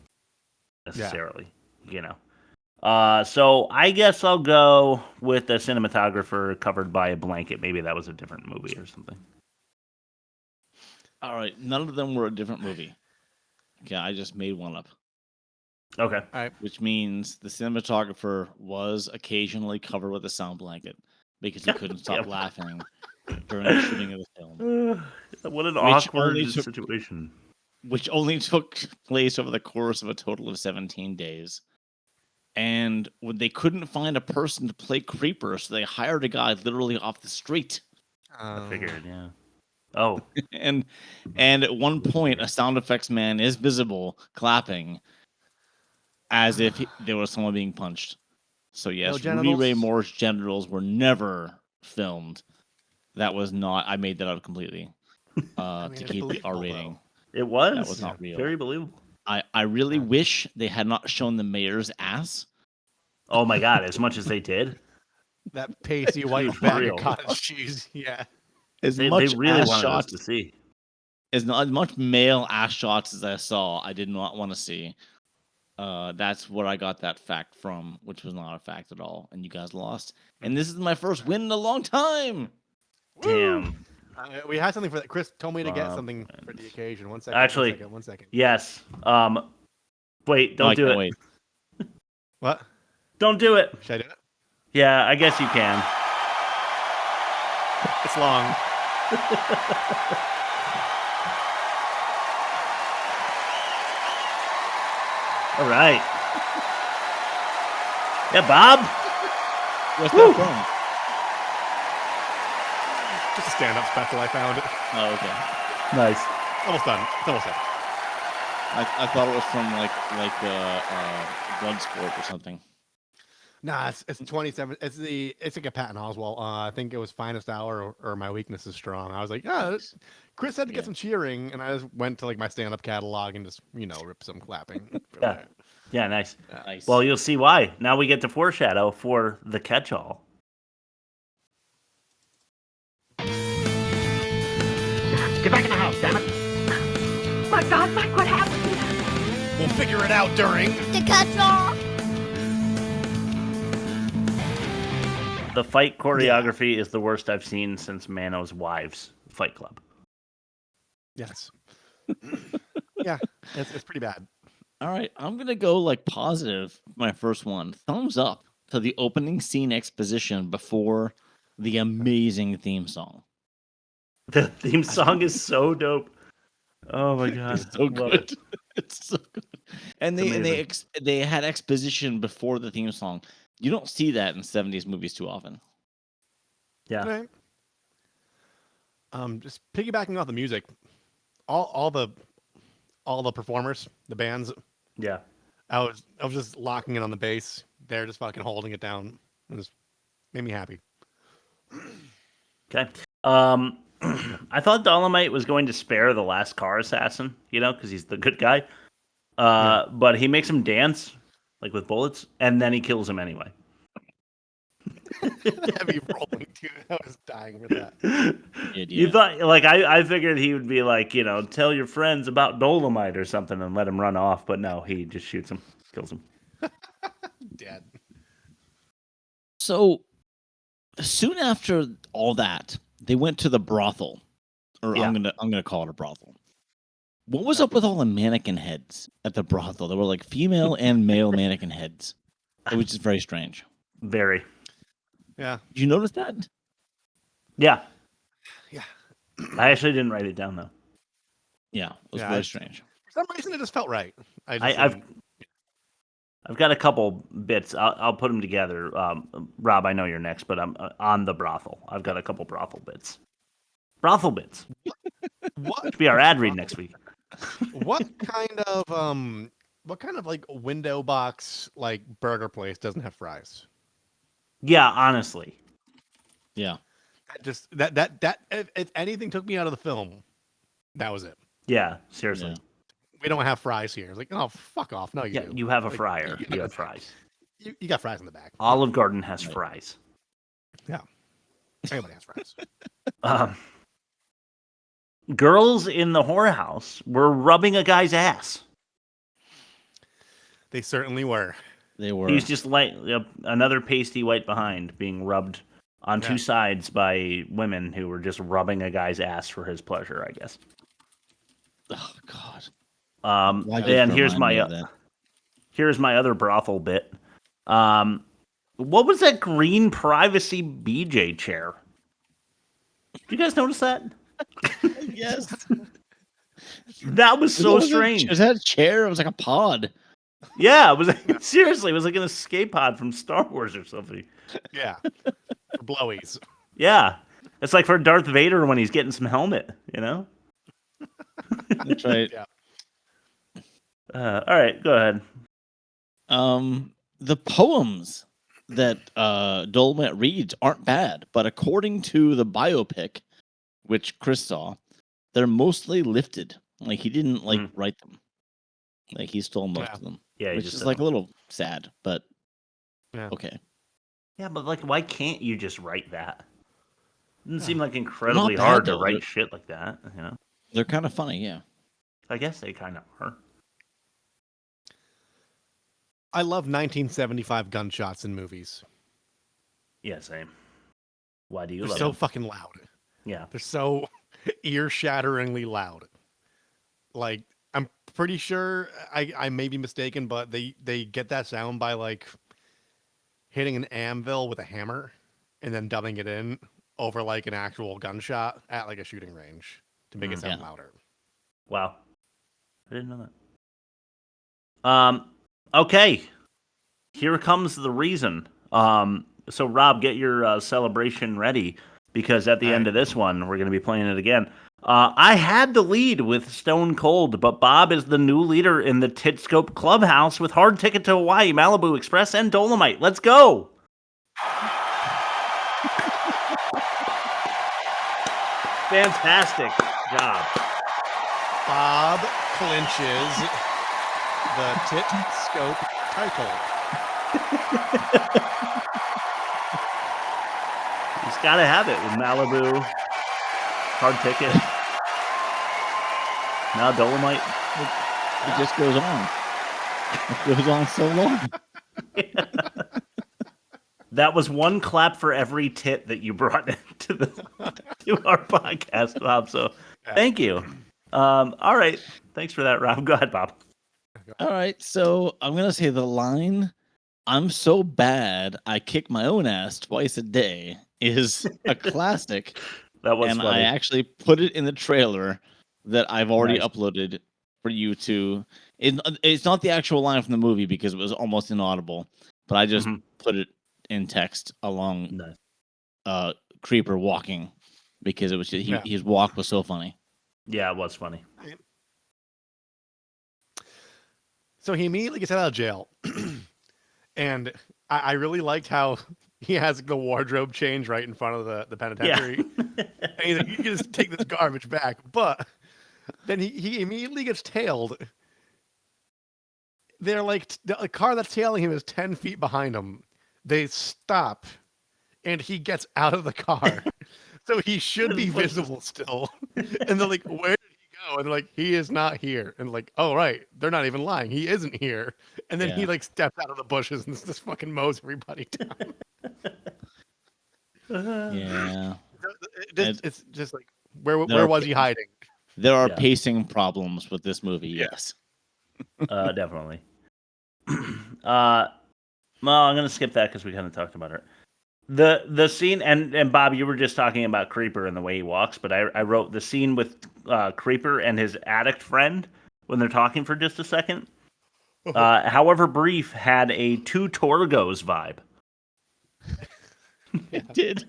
necessarily, you know. So I guess I'll go with the cinematographer covered by a blanket. Maybe that was a different movie or something. All right, none of them were a different movie. Okay, I just made one up. Okay. All right. Which means the cinematographer was occasionally covered with a sound blanket because he couldn't stop laughing during the shooting of the film. What an awkward situation. Which only took place over the course of a total of 17 days. And when they couldn't find a person to play Creeper, so they hired a guy literally off the street. I figured, yeah. Oh. and at one point, a sound effects man is visible clapping as if there was someone being punched. So yes, Rudy Ray Moore's genitals were never filmed. That was not. I made that up completely to keep the R rating. It was. That was not real. Very believable. I really wish they had not shown the mayor's ass. Oh my god! As much as they did. That pasty white bag of cottage cheese. Yeah. They really wanted us to see. As much male ass shots as I saw, I did not want to see. That's where I got that fact from, which was not a fact at all, and you guys lost. And this is my first win in a long time. Damn. We had something for that. Chris told me to get something for the occasion. One second. Actually, one second. Yes. Wait, don't do it. Wait. What? Don't do it. Should I do it? Yeah, I guess you can. It's long. All right. Yeah, Bob. What's that from? Just a stand-up special I found. Oh, okay. Nice. Almost done. It's almost done. I thought it was from like Bloodsport or something. Nah, it's 27. It's like a Patton Oswalt. I think it was Finest Hour or My Weakness is Strong. I was like, Chris had to get some cheering, and I just went to like my stand-up catalog and just rip some clapping. Yeah, nice. Nice. Well, you'll see why. Now we get to foreshadow for the catch-all. Get back in the house, damn it! My God, Mike, what happened? We'll figure it out during The catch-all! The fight choreography is the worst I've seen since Mano's Wives Fight Club. Yes. Yeah, it's pretty bad. All right, I'm gonna go like positive. My first one, thumbs up to the opening scene exposition before the amazing theme song. The theme song is so dope. Oh my god, It's so good. It's so good. And they had exposition before the theme song. You don't see that in 70s movies too often. Yeah. Right. Just piggybacking off the music, all the performers, the bands. Yeah. I was just locking in on the bass. They're just fucking holding it down. It just made me happy. Okay. I thought Dolemite was going to spare the last car assassin, because he's the good guy. But he makes him dance, like with bullets, and then he kills him anyway. Heavy rolling too. I was dying for that. You thought, like, I figured he would be like, tell your friends about Dolemite or something and let him run off, but no, he just shoots him, kills him. Dead. So soon after all that, they went to the brothel, or I'm gonna call it a brothel. What was up with all the mannequin heads at the brothel? There were like female and male mannequin heads. It was just very strange. Very. Yeah. Did you notice that? Yeah. I actually didn't write it down though. Yeah, it was very strange. For some reason it just felt right. I've got a couple bits. I'll put them together. Rob, I know you're next, but I'm on the brothel. I've got a couple brothel bits. Brothel bits. What should be our ad read next week. What kind of like window box like burger place doesn't have fries? Yeah, honestly. Yeah. That if anything took me out of the film, that was it. Yeah, seriously. Yeah. We don't have fries here. It's like, oh, fuck off. No, you do. You have a like, fryer. You have fries. You got fries in the back. Olive Garden has fries. Yeah. Everybody has fries. Girls in the whorehouse were rubbing a guy's ass. They certainly were. They were. He was just like another pasty white behind being rubbed on two sides by women who were just rubbing a guy's ass for his pleasure, I guess. Oh, God. And here's my other brothel bit. What was that green privacy BJ chair? Did you guys notice that? Yes. That was so strange. Was that a chair? It was like a pod. Yeah, it was seriously. It was like an escape pod from Star Wars or something. Yeah, for blowies. Yeah, it's like for Darth Vader when he's getting some helmet. That's right. Yeah. All right, go ahead. The poems that Dolemite reads aren't bad, but according to the biopic, which Chris saw, they're mostly lifted. Like he didn't write them. Like he stole most of them. Yeah, which is like a little sad, but okay. Yeah, but like, why can't you just write that? It doesn't seem like incredibly hard to write shit like that. They're kind of funny, yeah. I guess they kind of are. I love 1975 gunshots in movies. Yeah, same. Why do you They're love so them? fucking loud. Yeah. They're so ear-shatteringly loud. Like, I'm pretty sure, I may be mistaken, but they get that sound by, like, hitting an anvil with a hammer and then dubbing it in over, like, an actual gunshot at, like, a shooting range to make it sound louder. Wow. I didn't know that. Okay. Here comes the reason. So, Rob, get your celebration ready, because at the end of this one, we're going to be playing it again. I had the lead with Stone Cold, but Bob is the new leader in the Tit-Scope Clubhouse with Hard Ticket to Hawaii, Malibu Express, and Dolemite. Let's go! Fantastic job. Bob clinches the Tit-Scope title. He's got to have it with Malibu, Hard Ticket. Now Dolemite. It just goes on. It goes on so long. That was one clap for every tit that you brought to our podcast, Bob. So thank you. All right. Thanks for that, Rob. Go ahead, Bob. All right. So I'm going to say the line, "I'm so bad, I kick my own ass twice a day," is a classic. That was and funny. I actually put it in the trailer that I've already uploaded for you to. It's not the actual line from the movie because it was almost inaudible, but I just put it in text along Creeper walking because it was his walk was so funny. Yeah, it was funny. So he immediately gets out of jail, and I really liked how he has the wardrobe change right in front of the penitentiary. And he's like, "You can just take this garbage back," but then he immediately gets tailed. They're like, the car that's tailing him is 10 feet behind him. They stop, and he gets out of the car. So he should be visible still. And they're like, "Where did he go?" And they're like, "He is not here." And like, "Oh, right. They're not even lying. He isn't here." And then he like steps out of the bushes and just fucking mows everybody down. Yeah. It's just like, where was he hiding? There are pacing problems with this movie, yes. Definitely. Well, I'm going to skip that because we kind of talked about it. The scene, and Bob, you were just talking about Creeper and the way he walks, but I wrote the scene with Creeper and his addict friend when they're talking for just a second. However brief, had a two Torgos vibe. It did.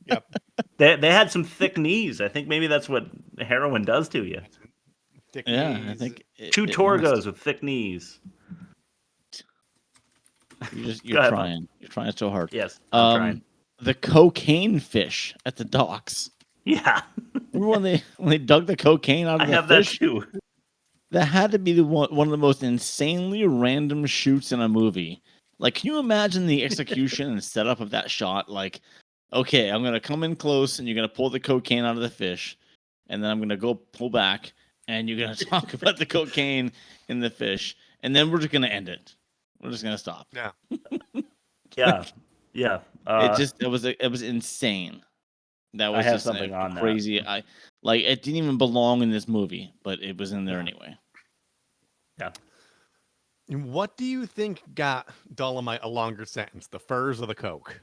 Yep. They had some thick knees. I think maybe that's what heroin does to you. Thick Yeah, knees. I think Two Torgos with thick knees. You're trying. You're trying so hard. Yes, I'm trying. The cocaine fish at the docks. Yeah. Remember when they dug the cocaine out of the I have fish? that too. That had to be one of the most insanely random shoots in a movie. Like, can you imagine the execution and setup of that shot? Like, okay, I'm gonna come in close and you're gonna pull the cocaine out of the fish, and then I'm gonna go pull back and you're gonna talk about the cocaine in the fish, and then we're just gonna end it. We're just gonna stop. Yeah. Yeah. Yeah. It was insane. That was I have just something on that. crazy. It didn't even belong in this movie, but it was in there anyway. Yeah. What do you think got Dolemite a longer sentence, the furs or the coke?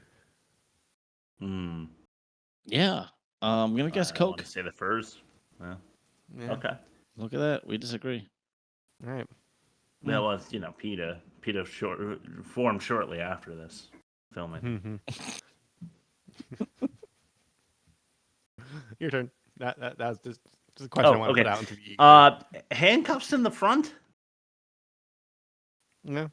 Yeah. I'm gonna guess I coke. want to say the furs. Yeah. Okay. Look at that. We disagree. All right. That was, PETA formed shortly after this filming. Your turn. That was just a question I want to put out into the handcuffs in the front? No.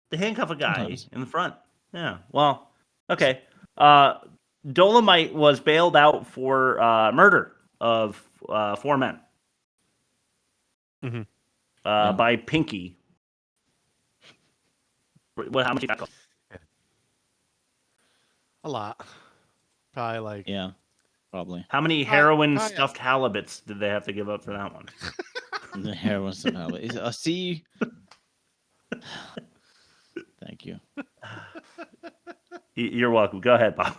They handcuff a guy in the front. Yeah. Well, okay. Dolemite was bailed out for murder of 4 men. By Pinky. How much you got? A lot. Probably like... Yeah, probably. How many heroin stuffed halibuts did they have to give up for that one? The heroin stuffed halibut. See? Thank you. You're welcome. Go ahead, Bob.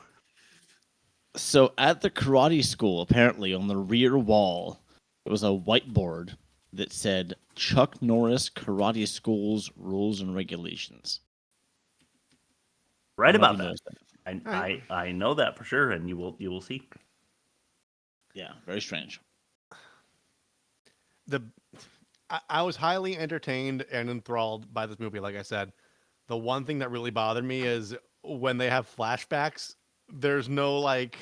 So at the karate school, apparently on the rear wall, there was a whiteboard that said Chuck Norris Karate School's Rules and Regulations. Right about that. I know that for sure, and you will see. Yeah, very strange. I was highly entertained and enthralled by this movie. Like I said, the one thing that really bothered me is when they have flashbacks, there's no like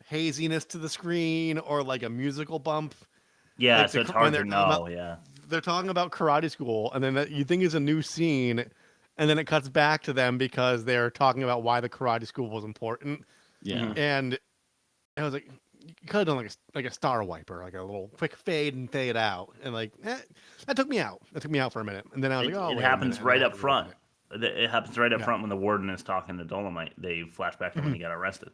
haziness to the screen or like a musical bump. Yeah, like so it's hard to know. They're talking about karate school, and then you think it's a new scene, and then it cuts back to them because they're talking about why the karate school was important. Yeah, and I was like, you could have done like a star wiper, like a little quick fade and fade out, and like that took me out. That took me out for a minute, and then I was like, oh, it happens right up front. It happens right up front when the warden is talking to Dolemite. They flash back to when he got arrested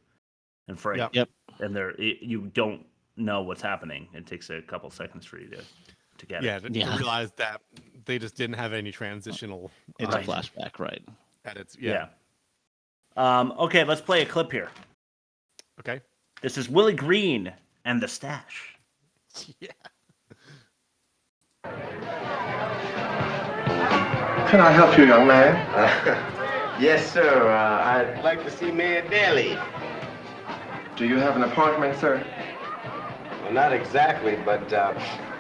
and Frank. Yep. And you don't know what's happening. It takes a couple seconds for you to get it. To realize that they just didn't have any transitional. It's a flashback, right? Edits. Yeah. Okay, let's play a clip here. Okay. This is Willie Green and the Stash. Yeah. Can I help you, young man? Yes, sir. I'd like to see Mayor Daly. Do you have an appointment, sir? Well, not exactly, but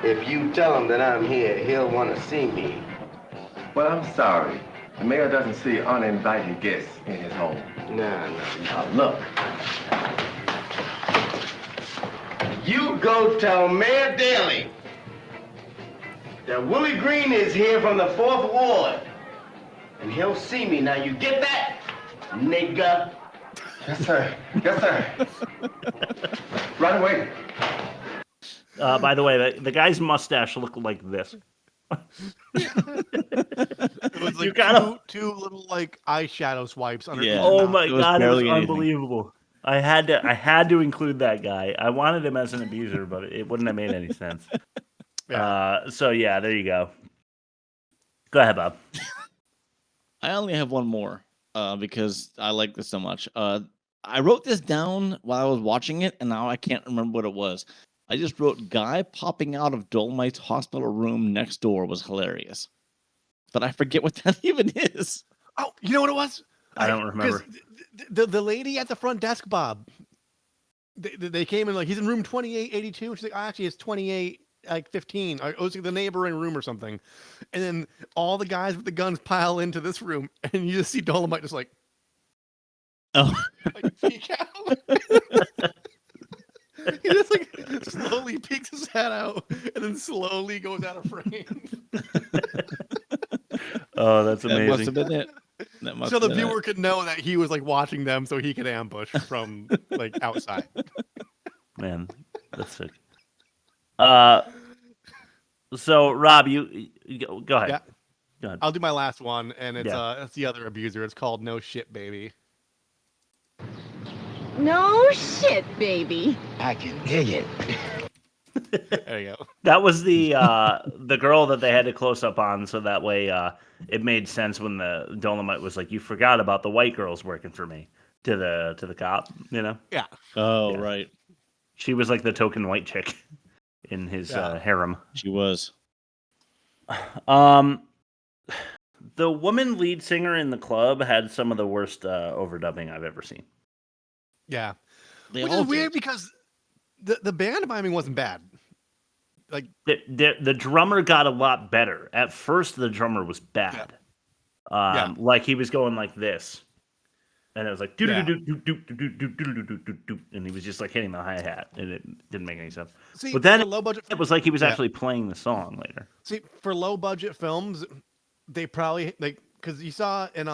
if you tell him that I'm here, he'll want to see me. Well, I'm sorry. The mayor doesn't see uninvited guests in his home. No. Now, look. You go tell Mayor Daly that Willie Green is here from the 4th Ward. And he'll see me. Now, you get that, nigga? Yes, sir. Yes, sir. Right away. By the way, the guy's mustache looked like this. It was like two little like eyeshadow swipes under. Yeah. Oh my god, it was anything. unbelievable. I had to include that guy. I wanted him as an abuser, but it wouldn't have made any sense. So yeah, there you go. Go ahead, Bob. I only have one more because I like this so much. I wrote this down while I was watching it, and now I can't remember what it was. I just wrote, guy popping out of Dolemite's hospital room next door was hilarious. But I forget what that even is. Oh, you know what it was? I don't remember. The lady at the front desk, Bob, they came in like, he's in room 2882. And she's like, actually, it's 28 like 15. Or it was like the neighboring room or something. And then all the guys with the guns pile into this room, and you just see Dolemite just like, like peek out. He just like slowly peeks his head out, and then slowly goes out of frame. Oh, that's amazing. That must have been it. So the viewer could know that he was like watching them, so he could ambush from like outside. Man, that's sick. So Rob, you go ahead. Yeah. Go ahead. I'll do my last one, and it's the other abuser. It's called No Shit Baby. No shit, baby. I can dig it. There you go. That was the girl that they had to close up on, so that way it made sense when the Dolemite was like, "You forgot about the white girls working for me," to the cop, you know? Yeah. Oh, Yeah. right. She was like the token white chick in his harem. She was. The woman lead singer in the club had some of the worst overdubbing I've ever seen. Yeah. They Which all is weird did. because the band miming wasn't bad. Like The drummer got a lot better. At first, the drummer was bad. Like he was going like this, and it was like and he was just like hitting the hi-hat, and it didn't make any sense. See, But then for low budget, it was like he was Yeah. actually playing the song later. See, for low budget films, they probably like because you saw in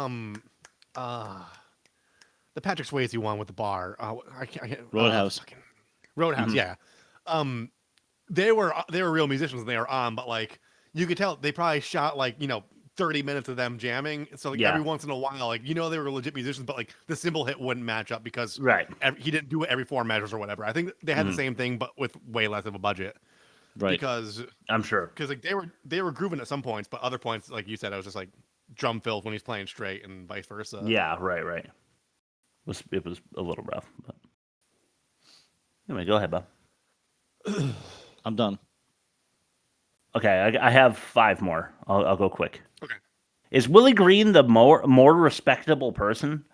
the Patrick Swayze one with the bar. I can't, Roadhouse. Roadhouse, Mhm. yeah. They were real musicians and they were on, but like you could tell they probably shot like 30 minutes of them jamming. So like Yeah. every once in a while, like they were legit musicians, but like the cymbal hit wouldn't match up because Right. he didn't do it every 4 measures or whatever. I think they had Mhm. the same thing, but with way less of a budget. Right. Because I'm sure. Because like they were grooving at some points, but other points, like you said, it was just like drum fills when he's playing straight and vice versa. Yeah, right. It was a little rough, but anyway, go ahead, Bob. I'm done. Okay, I have 5 more. I'll go quick. Okay. Is Willie Green the more respectable person?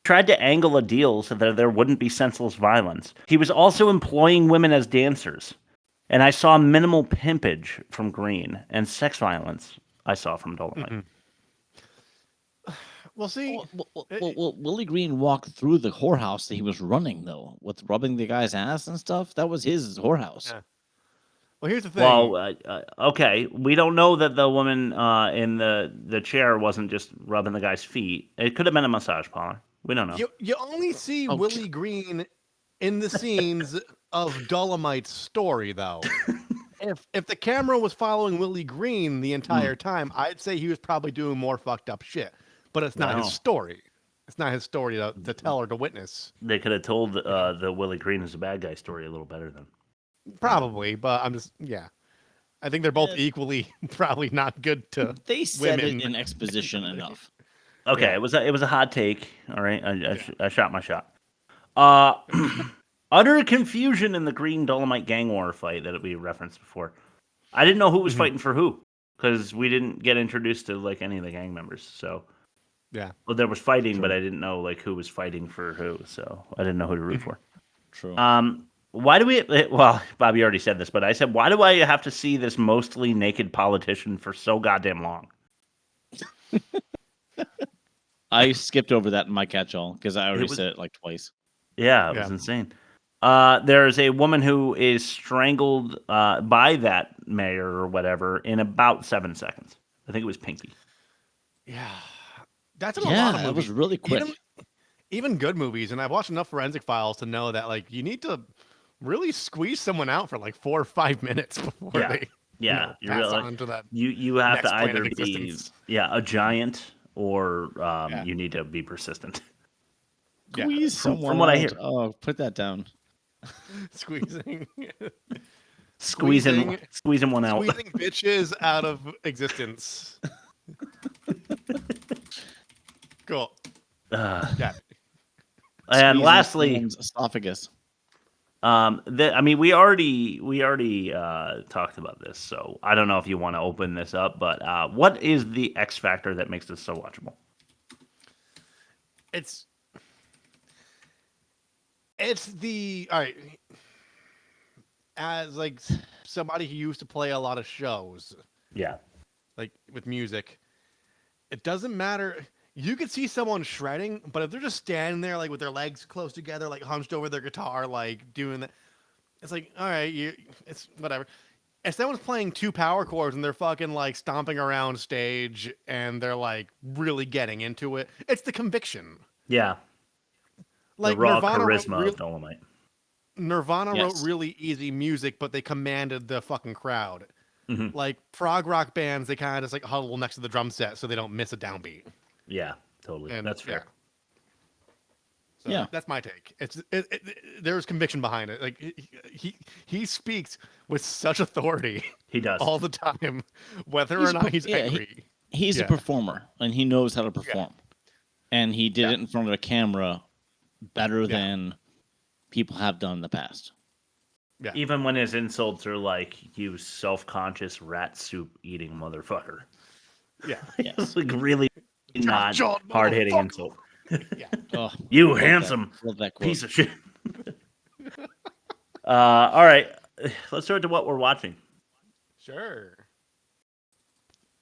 Tried to angle a deal so that there wouldn't be senseless violence. He was also employing women as dancers. And I saw minimal pimpage from Green, and sex violence I saw from Dolemite. Mm-hmm. Well, see, Well, Willie Green walked through the whorehouse that he was running, though, with rubbing the guy's ass and stuff. That was his whorehouse. Yeah. Well, here's the thing. Well, okay, we don't know that the woman in the chair wasn't just rubbing the guy's feet. It could have been a massage parlor. We don't know. You only see Willie Green in the scenes of Dolemite's story, though. If the camera was following Willie Green the entire time, I'd say he was probably doing more fucked up shit. But it's not his story. It's not his story to tell or to witness. They could have told the Willie Green is a bad guy story a little better then. Probably, but I'm just I think they're both equally probably not good to They said women. it in exposition enough. Okay, it was a hot take. All right, I shot my shot. Utter confusion in the Green Dolemite gang war fight that we referenced before. I didn't know who was fighting for who because we didn't get introduced to like any of the gang members. So yeah, well, there was fighting, but I didn't know like who was fighting for who. So I didn't know who to root for. True. Why do we? Well, Bobby already said this, but I said, why do I have to see this mostly naked politician for so goddamn long? I skipped over that in my catch-all because I already said it like twice. Yeah, it was insane. There's a woman who is strangled by that mayor or whatever in about 7 seconds. I think it was Pinky. Yeah, that's in a lot of movies. That was really quick. Even good movies, and I've watched enough Forensic Files to know that like you need to really squeeze someone out for like 4 or 5 minutes before they pass on to that. You have next to plane either of be existence. a giant or you need to be persistent. Squeeze someone from what I out. hear. Oh, put that down. Squeezing Squeezing one out. Squeezing bitches out of existence. Cool. Yeah. And Squeezing lastly, someone's esophagus. we already talked about this, so I don't know if you want to open this up, but what is the X factor that makes this so watchable? It's the all right. as like somebody who used to play a lot of shows, Yeah. like with music, it doesn't matter. You could see someone shredding, but if they're just standing there like with their legs close together, like hunched over their guitar, like doing that, it's like, all right, it's whatever. If someone's playing 2 power chords and they're fucking like stomping around stage and they're like really getting into it, it's the conviction. Yeah. Like the raw Nirvana charisma of Dolemite. Nirvana Yes. wrote really easy music, but they commanded the fucking crowd. Mm-hmm. Like prog rock bands, they kind of just like huddle next to the drum set so they don't miss a downbeat. Yeah, totally. And, That's fair. So Yeah. that's my take. There's conviction behind it. Like he speaks with such authority. He does all the time, whether or not he's angry. He's a performer, and he knows how to perform. And he did it in front of a camera better than people have done in the past. Yeah. Even when his insults are like, "You self-conscious rat soup eating motherfucker." Yeah. It's like really not John, hard-hitting insult. Yeah. Oh, You love that. handsome Love that quote. piece of shit. All right, let's start to what we're watching. Sure.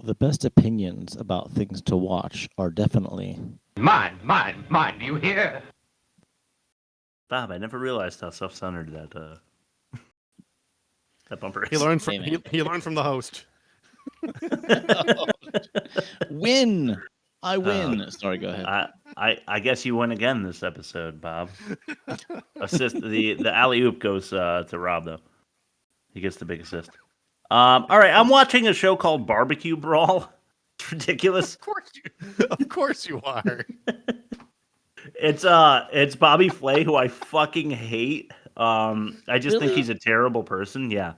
The best opinions about things to watch are definitely Mine, do you hear? Bob, I never realized how self-centered that bumper is. He learned from Amen. he learned from the host. win. I win. Sorry, go ahead. I guess you win again this episode, Bob. Assist the alley oop goes to Rob though. He gets the big assist. All right, I'm watching a show called Barbecue Brawl. It's ridiculous. Of course you are. It's Bobby Flay, who I fucking hate. I just think he's a terrible person. Yeah.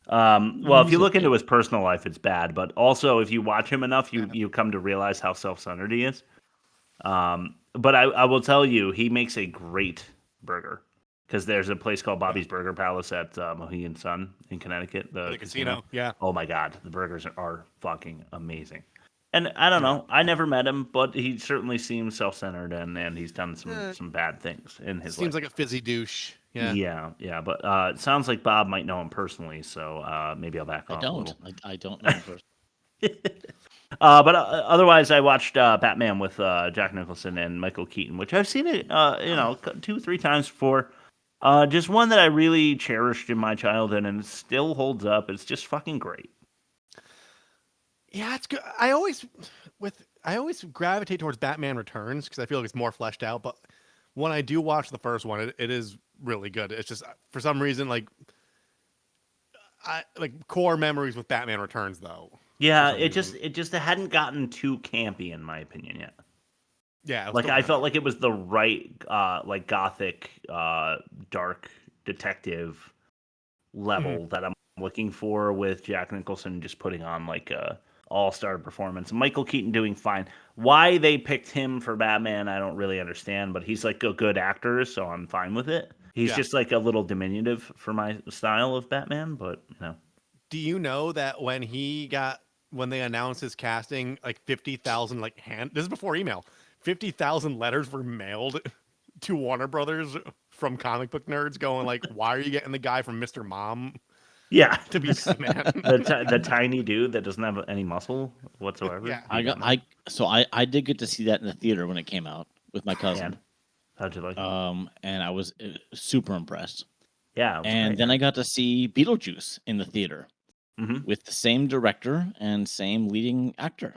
Well, if you look into his personal life, it's bad. But also, if you watch him enough, you come to realize how self-centered he is. But I will tell you, he makes a great burger. Because there's a place called Bobby's Burger Palace at Mohegan Sun in Connecticut. The casino. Yeah. Oh my God, the burgers are fucking amazing. And I don't know, I never met him, but he certainly seems self-centered and he's done some bad things in his life. Seems like a fizzy douche. Yeah. Yeah. But it sounds like Bob might know him personally, so maybe I'll back off a little. I don't know him personally. But otherwise, I watched Batman with Jack Nicholson and Michael Keaton, which I've seen it, 2-3 times before. Just one that I really cherished in my childhood, and it still holds up. It's just fucking great. Yeah, it's good. I always gravitate towards Batman Returns because I feel like it's more fleshed out. But when I do watch the first one, it is really good. It's just for some reason like core memories with Batman Returns though. Yeah, it hadn't gotten too campy in my opinion yet. Yeah, like I felt like it was the right like gothic dark detective level that I'm looking for with Jack Nicholson just putting on like a all-star performance. Michael Keaton doing fine. Why they picked him for Batman, I don't really understand, but he's like a good actor, so I'm fine with it. He's just like a little diminutive for my style of Batman, but no. Do you know that when they announced his casting, like 50,000 this is before email, 50,000 letters were mailed to Warner Brothers from comic book nerds going like, why are you getting the guy from Mr. Mom? Yeah, to be Batman. the tiny dude that doesn't have any muscle whatsoever. Yeah, I did get to see that in the theater when it came out with my cousin. And how'd you like it? And I was super impressed. Yeah, and then I got to see Beetlejuice in the theater with the same director and same leading actor.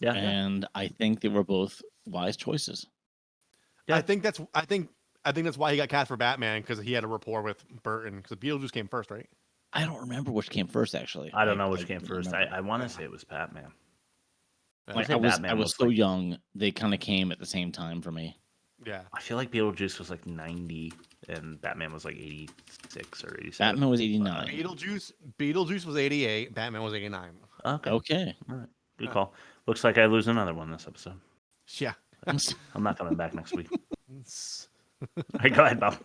Yeah, and I think they were both wise choices. Yeah, I think that's why he got cast for Batman because he had a rapport with Burton because Beetlejuice came first, right? I don't remember which came first actually. I don't know which came first. I want to say it was Batman. Like I was so young, they kind of came at the same time for me. Yeah, I feel like Beetlejuice was like 90 and Batman was like 86 or 87. Batman was 89. Beetlejuice was 88. Batman was 89. Okay. All right. Good call. Looks like I lose another one this episode. Yeah. I'm not coming back next week. All right, go ahead, Bob.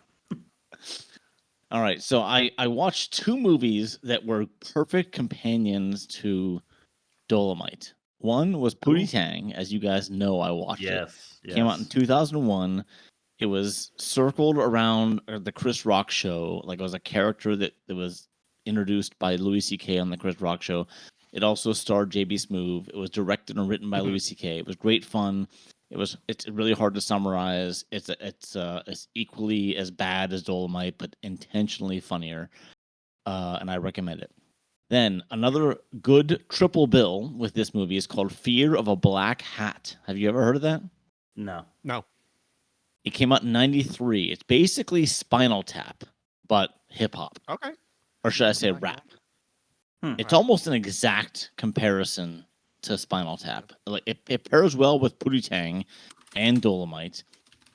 All right. So I watched 2 movies that were perfect companions to Dolemite. One was Pootie Tang, as you guys know I watched it. Yes. Came out in 2001. It was circled around the Chris Rock show. Like it was a character that was introduced by Louis C.K. on the Chris Rock show. It also starred J.B. Smoove. It was directed and written by Louis C.K. It was great fun. It's really hard to summarize. It's equally as bad as Dolemite, but intentionally funnier. And I recommend it. Then another good triple bill with this movie is called Fear of a Black Hat. Have you ever heard of that? No. It came out in '93. It's basically Spinal Tap, but hip hop. Okay. Or should I say rap? It's almost an exact comparison to Spinal Tap. Like it pairs well with Pootie Tang and Dolemite,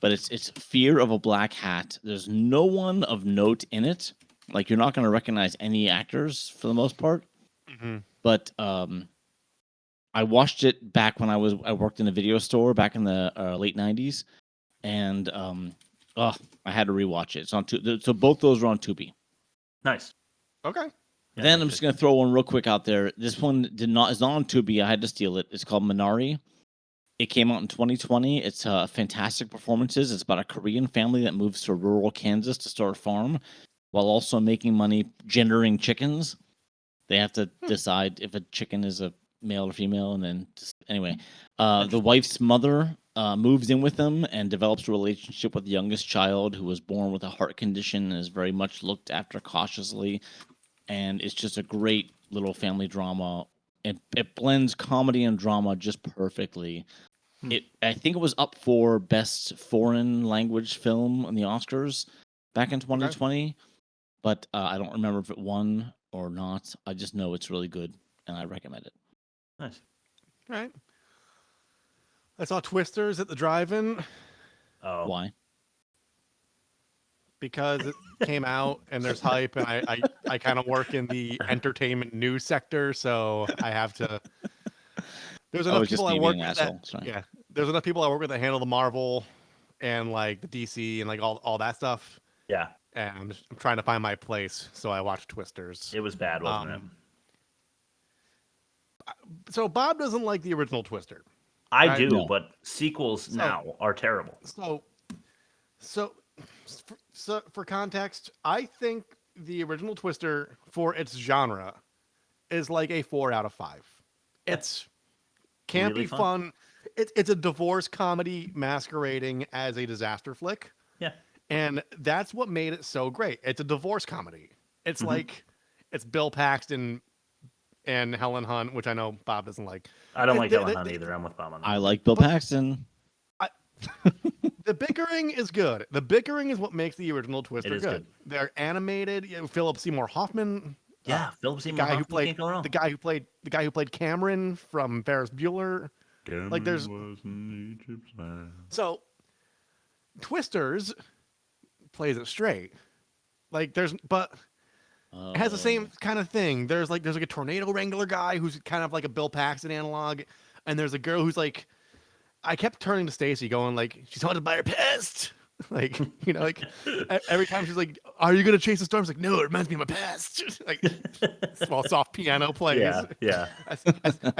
but it's Fear of a Black Hat. There's no one of note in it. Like you're not going to recognize any actors for the most part. Mm-hmm. But I watched it back when I worked in a video store back in the late '90s, and I had to rewatch it. It's on so both those are on Tubi. Nice. Okay. Then I'm just gonna throw one real quick out there. This one is not on Tubi. I had to steal it. It's called Minari. It came out in 2020. It's fantastic performances. It's about a Korean family that moves to rural Kansas to start a farm, while also making money gendering chickens. They have to decide if a chicken is a male or female, and then anyway, the wife's mother moves in with them and develops a relationship with the youngest child, who was born with a heart condition and is very much looked after cautiously. And it's just a great little family drama. It blends comedy and drama just perfectly. I think it was up for best foreign language film in the Oscars back in 2020, but I don't remember if it won or not. I just know it's really good, and I recommend it. Nice. All right. I saw Twisters at the drive-in. Oh. Why? Because it came out and there's hype, and I kind of work in the entertainment news sector, so I have to. There's enough people I work with there's enough people I work with that handle the Marvel and like the DC and like all that stuff. Yeah. And I'm trying to find my place, so I watched Twisters. It was bad, wasn't it? So Bob doesn't like the original Twister. I do, but sequels now are terrible. So for context, I think the original Twister, for its genre, is like a 4 out of 5. It's campy, really fun. It's a divorce comedy masquerading as a disaster flick. Yeah. And that's what made it so great. It's a divorce comedy. It's like it's Bill Paxton and Helen Hunt, which I know Bob doesn't like. I don't like Helen Hunt either. I'm with Bob on that. I like Bill Paxton. The bickering is good. The bickering is what makes the original Twister good. They're animated. Philip Seymour Hoffman. Yeah, Philip Seymour Hoffman. The guy who played Cameron from Ferris Bueller. Like there's so Twisters plays it straight. Like it has the same kind of thing. There's like a tornado wrangler guy who's kind of like a Bill Paxton analog, and there's a girl who's like, I kept turning to Stacy going like, she's haunted by her past. Like, like every time she's like, are you gonna chase the storm? It's like, no, it reminds me of my past. Like small soft piano plays. Yeah. I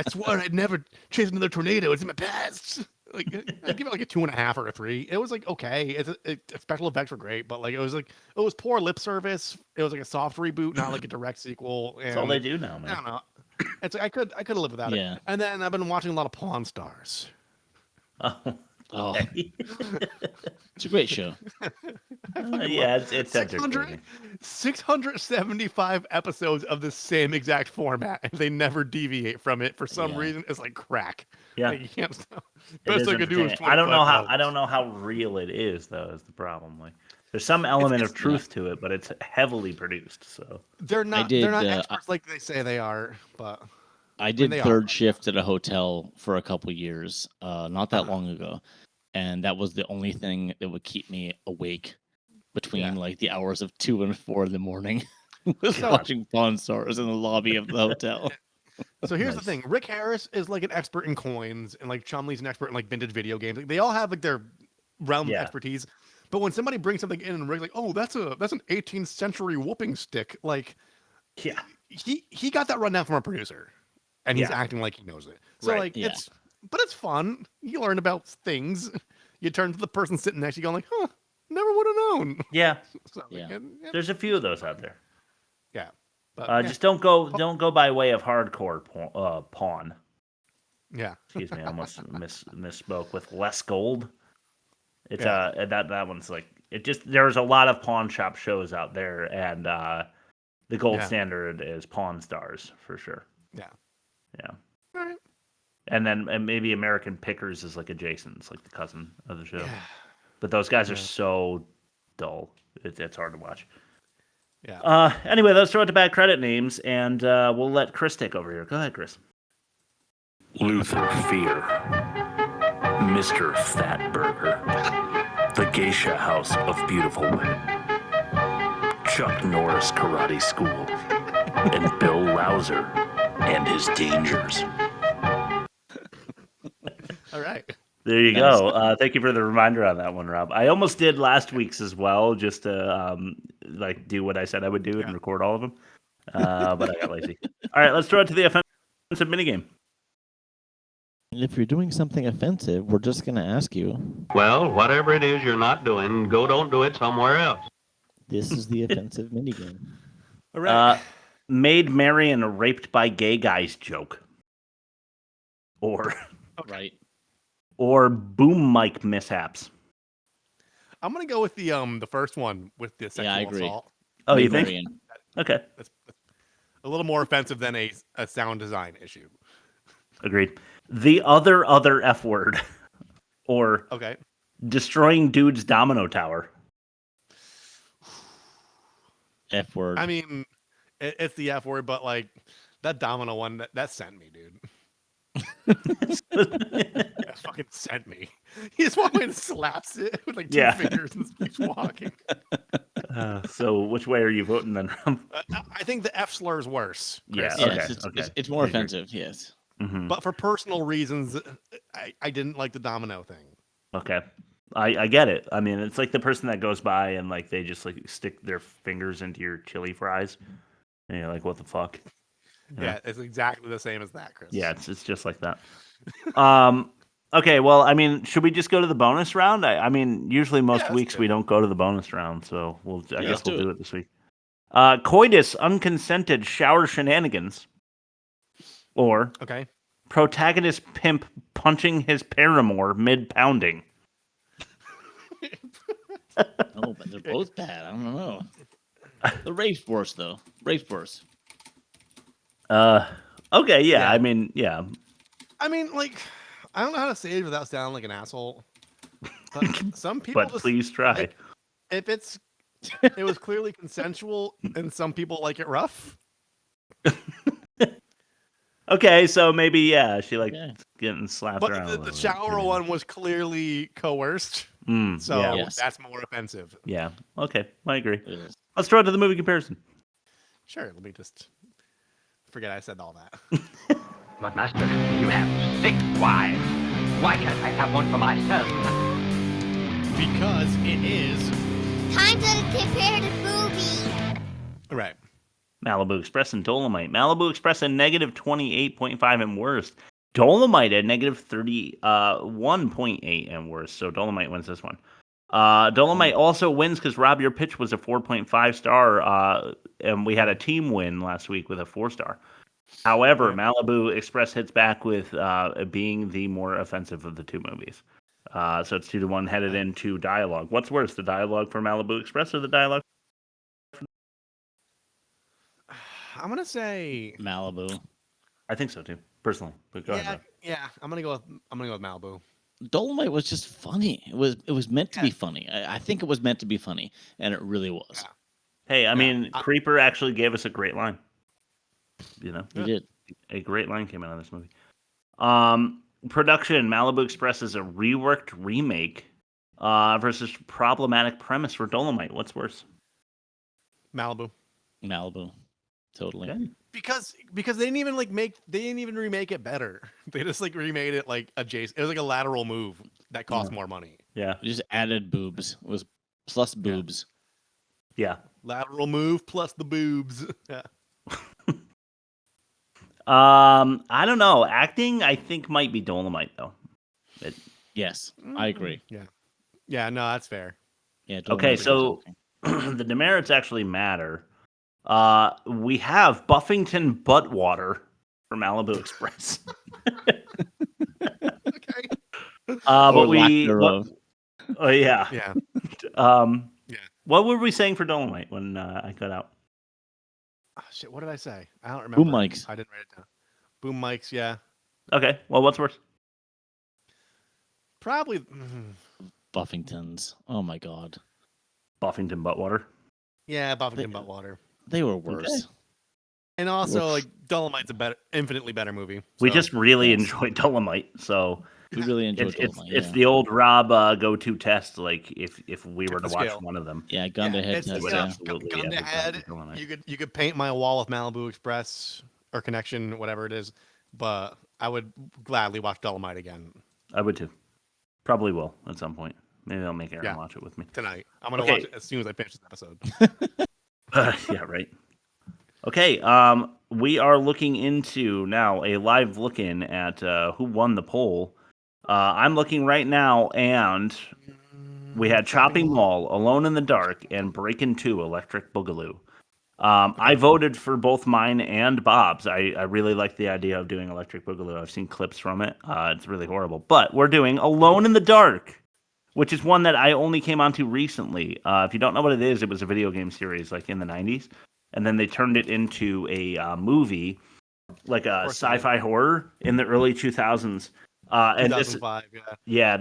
swore I'd never chase another tornado. It's in my past. Like I'd give it like a 2.5 or a 3. It was like okay. Special effects were great, but like it was poor lip service. It was like a soft reboot, not like a direct sequel. And That's all they do now, man. I don't know. It's like I could have lived without it. And then I've been watching a lot of Pawn Stars. Oh, it's a great show. Yeah, it's 675 episodes of the same exact format, and they never deviate from it for some reason. It's like crack. Yeah, like, you can't stop. Best I could do is I don't know how real it is, though. Is the problem? Like, there's some element of truth to it, but it's heavily produced. So they're not experts like they say they are. But I did third shift at a hotel for a couple years, not that long ago, and that was the only thing that would keep me awake between like the hours of 2 and 4 in the morning. was watching Pawn Stars in the lobby of the hotel. So here's the thing: Rick Harris is like an expert in coins, and like Chumley's an expert in like vintage video games. Like, they all have like their realm of expertise. But when somebody brings something in and Rick's like, "Oh, that's an 18th century whooping stick," like, he got that rundown from a producer. And he's acting like he knows it. So it's fun. You learn about things. you turn to the person sitting next to you, going like, "Huh, never would have known." Yeah. So, There's a few of those out there. Yeah. But, Just don't go by way of hardcore pawn. Yeah. Excuse me, I almost misspoke with less gold. It's that one's like it just there's a lot of pawn shop shows out there, and the gold standard is Pawn Stars for sure. Yeah. Yeah. All right. And then maybe American Pickers is like adjacent. It's like the cousin of the show. Yeah. But those guys are so dull. It's hard to watch. Yeah. Anyway, let's throw it to bad credit names, and we'll let Chris take over here. Go ahead, Chris. Luther Fear, Mr. Fatburger, The Geisha House of Beautiful Women, Chuck Norris Karate School, and Bill Louser and his dangers. All right. There you go. Thank you for the reminder on that one, Rob. I almost did last week's as well, just to do what I said I would do and record all of them, but I got lazy. All right, let's throw it to the offensive minigame. If you're doing something offensive, we're just going to ask you. Well, whatever it is you're not doing, don't do it somewhere else. This is the offensive minigame. All right. Made Marion raped by gay guys joke. Or right. Or boom mic mishaps. I'm gonna go with the first one with the sexual assault. Oh, you think? Okay. That's a little more offensive than a sound design issue. Agreed. The other F word. Or destroying dude's domino tower. F word. I mean, it's the F word, but like that domino one, that sent me, dude. That fucking sent me. He just walks and slaps it with like two fingers and keeps walking. So which way are you voting then, Rob? I think the F slur is worse. Chris. Yeah, it's more offensive. Yes. Mm-hmm. But for personal reasons, I didn't like the domino thing. Okay. I get it. I mean, it's like the person that goes by and like they just like stick their fingers into your chili fries. And you're like, what the fuck? Yeah, it's exactly the same as that, Chris. Yeah, it's just like that. Okay, well, I mean, should we just go to the bonus round? I mean, usually most weeks we don't go to the bonus round, so I guess we'll do it this week. Coitus unconsented shower shenanigans. Or Protagonist pimp punching his paramour mid-pounding. Oh, but they're both bad. I don't know. The rape's worse, though. Rape's worse. Okay, yeah. I mean, yeah. I mean, like, I don't know how to say it without sounding like an asshole. But some people but please try. Like, if it was clearly consensual and some people like it rough. Okay, so maybe she getting slapped but around. The shower one was clearly coerced. So that's more offensive. Yeah. Okay, I agree. Let's throw it to the movie comparison. Sure. Let me just forget I said all that. But master, you have 6 wives. Why can't I have one for myself? Because it is time to compare the movie. Right. Malibu Express and Dolemite. Malibu Express at negative 28.5 and worst. Dolemite at negative 31.8 and worst. So Dolemite wins this one. Dolemite also wins because Rob, your pitch was a 4.5 star, and we had a team win last week with a 4-star. However, Malibu Express hits back with being the more offensive of the two movies. So it's 2-1 headed into dialogue. What's worse, the dialogue for Malibu Express or the dialogue? I'm gonna say Malibu. I think so too, personally. But go ahead. Yeah. I'm gonna go with Malibu. Dolemite was just funny. It was meant to be funny. I think it was meant to be funny, and it really was. Yeah. Hey, I mean, Creeper actually gave us a great line. You know, he did. A great line came out of this movie. Production: Malibu Express is a reworked remake versus problematic premise for Dolemite. What's worse? Malibu. Totally. Okay. Because they didn't even remake it better. They just remade it adjacent. It was like a lateral move that cost more money. Yeah. It just added boobs. It was plus boobs. Yeah. Lateral move plus the boobs. Yeah. I don't know. Acting, I think, might be Dolemite though. Yes, I agree. Yeah, no, that's fair. Yeah. Okay, so the demerits actually matter. We have Buffington Buttwater from Malibu Express. Okay. But we. Oh yeah. Yeah. What were we saying for Dolomite when I cut out? Oh, shit, what did I say? I don't remember. Boom mics. I didn't write it down. Boom mics, yeah. Okay. Well, what's worse? Probably Buffingtons. Oh my god. Buffington Buttwater. Yeah, Buffington Buttwater. They were worse. Okay. And also, like, Dolomite's infinitely better movie. We just really enjoyed Dolomite, so we really enjoyed Dolomite. It's the old Rob go-to test. Like if we were to watch one of them, gun to head test. Absolutely, gun to head. You could paint my wall with Malibu Express or Connection, whatever it is, but I would gladly watch Dolomite again. I would too. Probably will at some point. Maybe I'll make Aaron watch it with me tonight. I'm gonna watch it as soon as I finish this episode. Yeah, right. Okay, we are looking into now a live look-in at who won the poll. I'm looking right now, and we had Chopping Mall, Alone in the Dark, and Breakin' 2, Electric Boogaloo. I voted for both mine and Bob's. I really like the idea of doing Electric Boogaloo. I've seen clips from it. It's really horrible. But we're doing Alone in the Dark, which is one that I only came onto recently. If you don't know what it was a video game series like in the 90s. And then they turned it into a movie, like a sci-fi horror in the early 2000s. And 2005,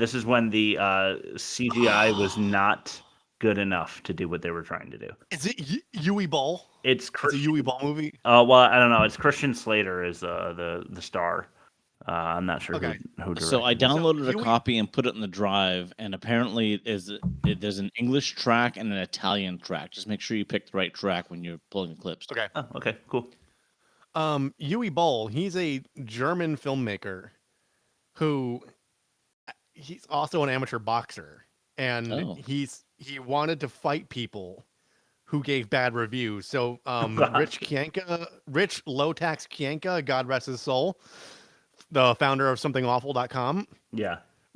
this is when the CGI was not good enough to do what they were trying to do. Is it Yui Ball? It's a Yui Ball movie. Well, I don't know. It's Christian Slater is the star. I'm not sure who directed So I downloaded a copy and put it in the drive, and apparently there's an English track and an Italian track. Just make sure you pick the right track when you're pulling the clips. Okay. Oh, okay, cool. Yui Ball, he's a German filmmaker who he's also an amateur boxer, and he wanted to fight people who gave bad reviews. So Rich Low-Tax Kienka, God rest his soul, the founder of somethingawful.com,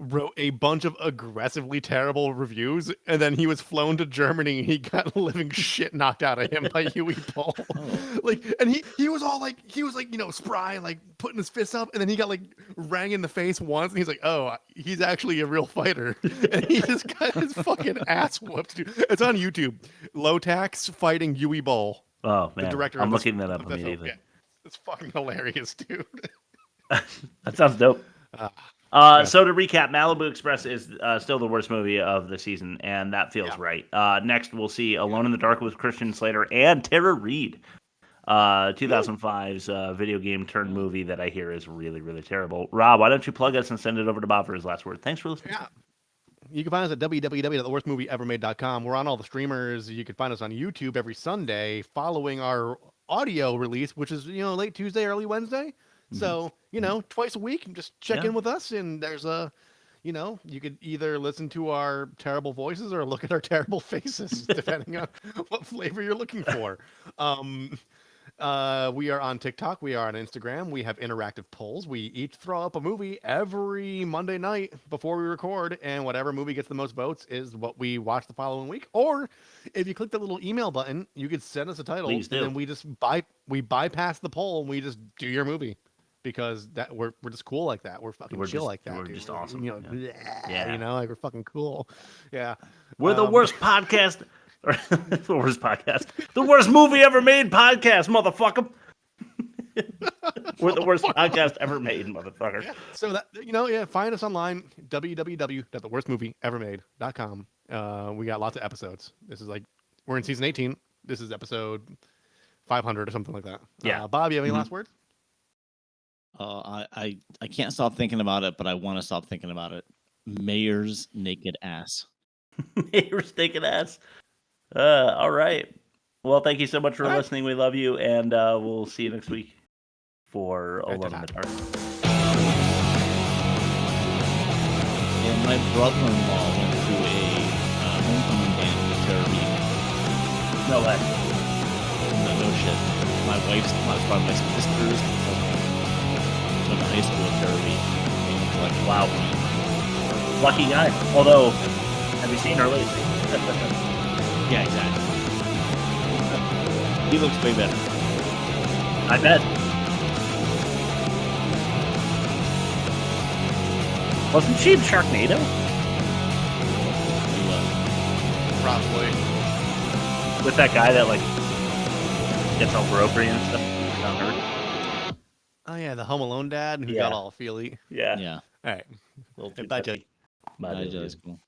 wrote a bunch of aggressively terrible reviews, and then he was flown to Germany and he got living shit knocked out of him by Yui Ball. Like, and he was all like, spry, like putting his fists up, and then he got like rang in the face once, and he's like, oh, he's actually a real fighter. And he just got his fucking ass whooped, dude. It's on YouTube. Low-Tax fighting Yui Ball. Oh, man. The director I'm of looking that up immediately. It's fucking hilarious, dude. That sounds dope. So to recap, Malibu Express is still the worst movie of the season, and that feels right. Next, we'll see Alone in the Dark with Christian Slater and Tara Reid, 2005's video game turned movie that I hear is really, really terrible. Rob, why don't you plug us and send it over to Bob for his last word? Thanks for listening. Yeah. You can find us at www.theworstmovieevermade.com. We're on all the streamers. You can find us on YouTube every Sunday following our audio release, which is, late Tuesday, early Wednesday. So, twice a week, just check in with us, and there's you could either listen to our terrible voices or look at our terrible faces, depending on what flavor you're looking for. We are on TikTok. We are on Instagram. We have interactive polls. We each throw up a movie every Monday night before we record, and whatever movie gets the most votes is what we watch the following week. Or if you click the little email button, you could send us a title, and then we just bypass the poll and we just do your movie. Because we're just cool like that. We're fucking chill like that. We're dude. just awesome. Like we're fucking cool. Yeah. We're the worst podcast. The worst podcast. The worst movie ever made podcast, motherfucker. We're the worst podcast ever made, motherfucker. Yeah. So that find us online, www.theworstmovieevermade.com. We got lots of episodes. This is we're in season 18. This is episode 500 or something like that. Yeah. Bob, you have any last words? I can't stop thinking about it, but I want to stop thinking about it. Mayor's naked ass. Mayor's naked ass. All right. Well, thank you so much for listening. We love you, and we'll see you next week for Alone in the Dark. And my brother-in-law went to a homecoming band with Tara Reid. No way. No shit. My sister's went to high school with Tara Reid. Wow. Lucky guy. Although, have you seen her lately? Yeah, exactly. He looks way better. I bet. Wasn't she in Sharknado? Probably. With that guy that, like, gets all brokery and stuff? Not her. Oh, yeah, the Home Alone dad who got all feely. Yeah. Yeah. All right. Little Bye, Jelly. Bye, Jelly's cool.